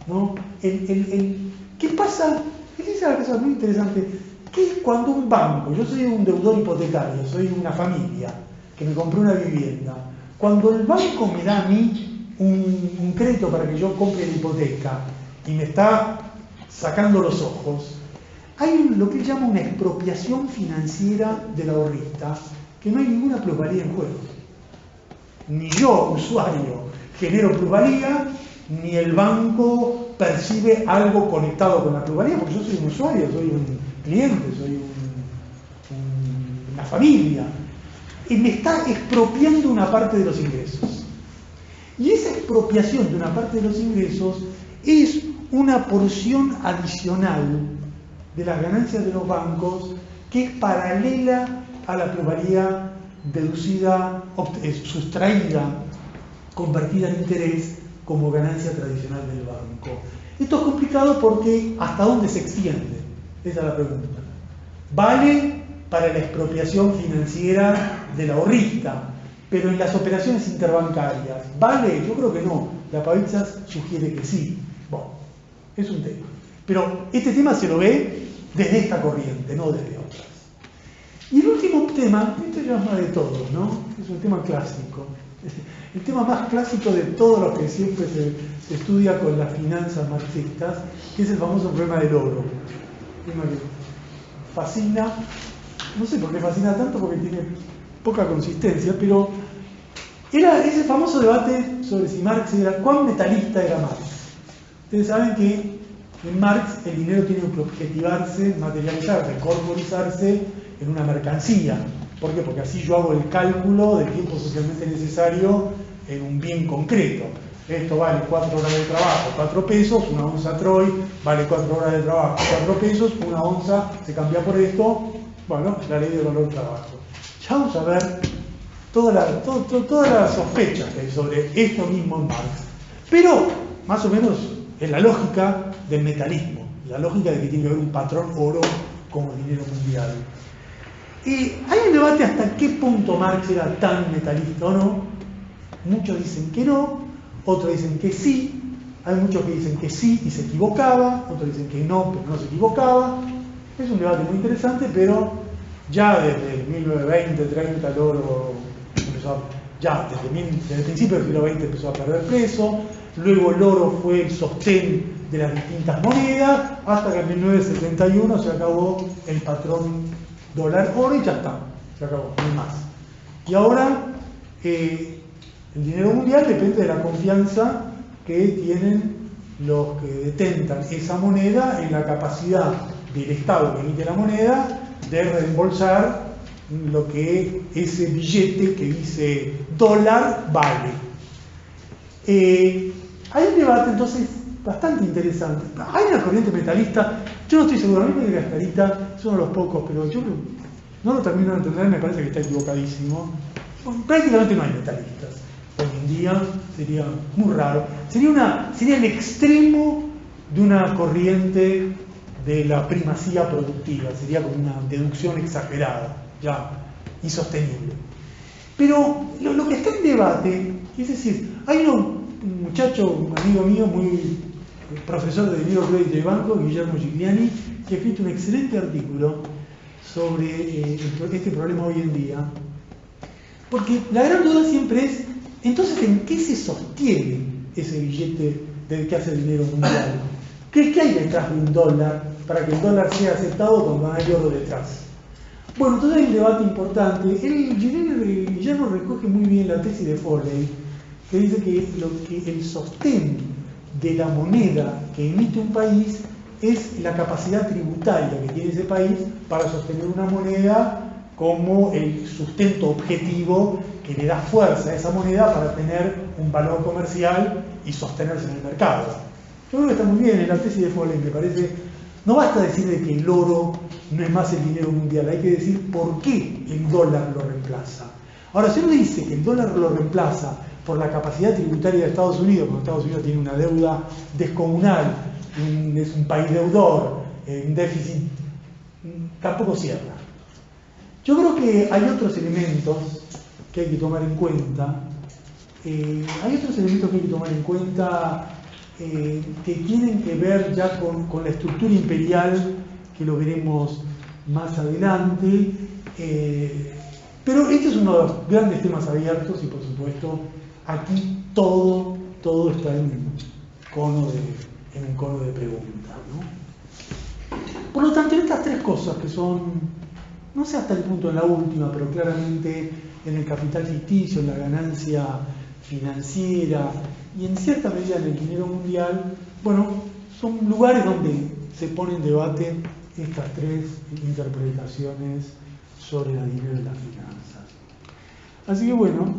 ¿no? ¿Qué pasa? Esa es una cosa muy interesante. ¿Qué es cuando un banco, yo soy un deudor hipotecario, soy una familia que me compré una vivienda, cuando el banco me da a mí un crédito para que yo compre la hipoteca y me está sacando los ojos, hay lo que él llama una expropiación financiera del ahorrista, que no hay ninguna plusvalía en juego. Ni yo, usuario, genero plusvalía, ni el banco percibe algo conectado con la plusvalía, porque yo soy un usuario, soy un cliente, soy una familia. Y me está expropiando una parte de los ingresos. Y esa expropiación de una parte de los ingresos es una porción adicional de las ganancias de los bancos que es paralela a la plusvalía deducida, sustraída, convertida en interés como ganancia tradicional del banco. Esto es complicado porque ¿hasta dónde se extiende? Esa es la pregunta. ¿Vale para la expropiación financiera del ahorrista? Pero en las operaciones interbancarias, ¿vale? Yo creo que no. La Pavitzas sugiere que sí. Bueno, es un tema. Pero este tema se lo ve desde esta corriente, no desde otras. Y el último tema, este ya es más de todos, ¿no? Es un tema clásico. El tema más clásico de todos los que siempre se estudia con las finanzas marxistas, que es el famoso problema del oro. Un tema que fascina, no sé por qué fascina tanto, porque tiene poca consistencia, pero era ese famoso debate sobre si Marx era, cuán metalista era Marx. Ustedes saben que en Marx el dinero tiene que objetivarse, materializarse, corporizarse en una mercancía. ¿Por qué? Porque así yo hago el cálculo del tiempo socialmente necesario en un bien concreto. Esto vale 4 horas de trabajo, 4 pesos, una onza Troy vale 4 horas de trabajo, 4 pesos, una onza se cambia por esto, bueno, la ley del valor del trabajo. Ya vamos a ver todas las sospechas que hay sobre esto mismo en Marx. Pero, más o menos, es la lógica del metalismo, la lógica de que tiene que haber un patrón oro como dinero mundial. Y hay un debate hasta qué punto Marx era tan metalista o no. Muchos dicen que no, otros dicen que sí, hay muchos que dicen que sí y se equivocaba, otros dicen que no, pero no se equivocaba. Es un debate muy interesante, pero ya desde 1920, 30 el oro empezó ya desde el principio del siglo XX empezó a perder peso, luego el oro fue el sostén de las distintas monedas, hasta que en 1971 se acabó el patrón dólar-oro y ya está, se acabó, no hay más. Y ahora el dinero mundial depende de la confianza que tienen los que detentan esa moneda en la capacidad del Estado que emite la moneda de reembolsar lo que ese billete que dice dólar vale. Hay un debate entonces bastante interesante. Hay una corriente metalista, yo no estoy seguro, a mí me parece que Astarita es uno de los pocos, pero yo no lo termino de entender, me parece que está equivocadísimo. Prácticamente no hay metalistas. Hoy en día sería muy raro. Sería el extremo de una corriente de la primacía productiva, sería como una deducción exagerada, ya insostenible. Pero lo que está en debate, es decir, hay un muchacho, un amigo mío, muy profesor de dinero, crédito y banco, Guillermo Gigliani, que ha escrito un excelente artículo sobre este problema hoy en día. Porque la gran duda siempre es, entonces, ¿en qué se sostiene ese billete del que hace el dinero mundial? ¿Qué hay detrás de un dólar para que el dólar sea aceptado cuando hay oro detrás? Bueno, entonces hay un debate importante. Guillermo recoge muy bien la tesis de Foley, que dice que el sostén de la moneda que emite un país es la capacidad tributaria que tiene ese país para sostener una moneda como el sustento objetivo que le da fuerza a esa moneda para tener un valor comercial y sostenerse en el mercado. Yo creo que está muy bien en la tesis de Foley, me parece. No basta decir de que el oro no es más el dinero mundial, hay que decir por qué el dólar lo reemplaza. Ahora, si uno dice que el dólar lo reemplaza por la capacidad tributaria de Estados Unidos, porque Estados Unidos tiene una deuda descomunal, es un país deudor, un déficit, tampoco cierra. Yo creo que hay otros elementos que hay que tomar en cuenta. Que tienen que ver ya con la estructura imperial, que lo veremos más adelante. Pero este es uno de los grandes temas abiertos y, por supuesto, aquí todo está en un cono de preguntas, ¿no? Por lo tanto, estas tres cosas que son, no sé hasta el punto en la última, pero claramente en el capital ficticio, en la ganancia financiera y en cierta medida en el dinero mundial, bueno, son lugares donde se pone en debate estas tres interpretaciones sobre el dinero y las finanzas. Así que bueno,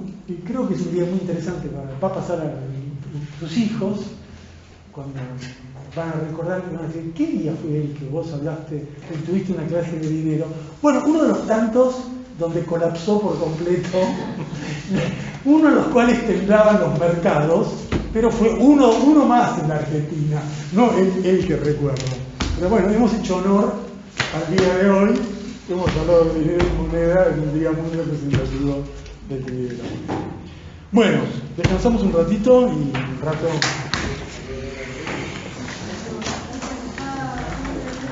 creo que es un día muy interesante, va a pasar a tus hijos, cuando van a recordar que van a decir, ¿qué día fue el que vos hablaste, que tuviste una clase de dinero? Bueno, uno de los tantos donde colapsó por completo, uno de los cuales temblaban los mercados, pero fue uno más en la Argentina, no el que recuerdo. Pero bueno, hemos hecho honor al día de hoy, hemos hablado de dinero y moneda en un día muy representativo del dinero. Bueno, descansamos un ratito y un rato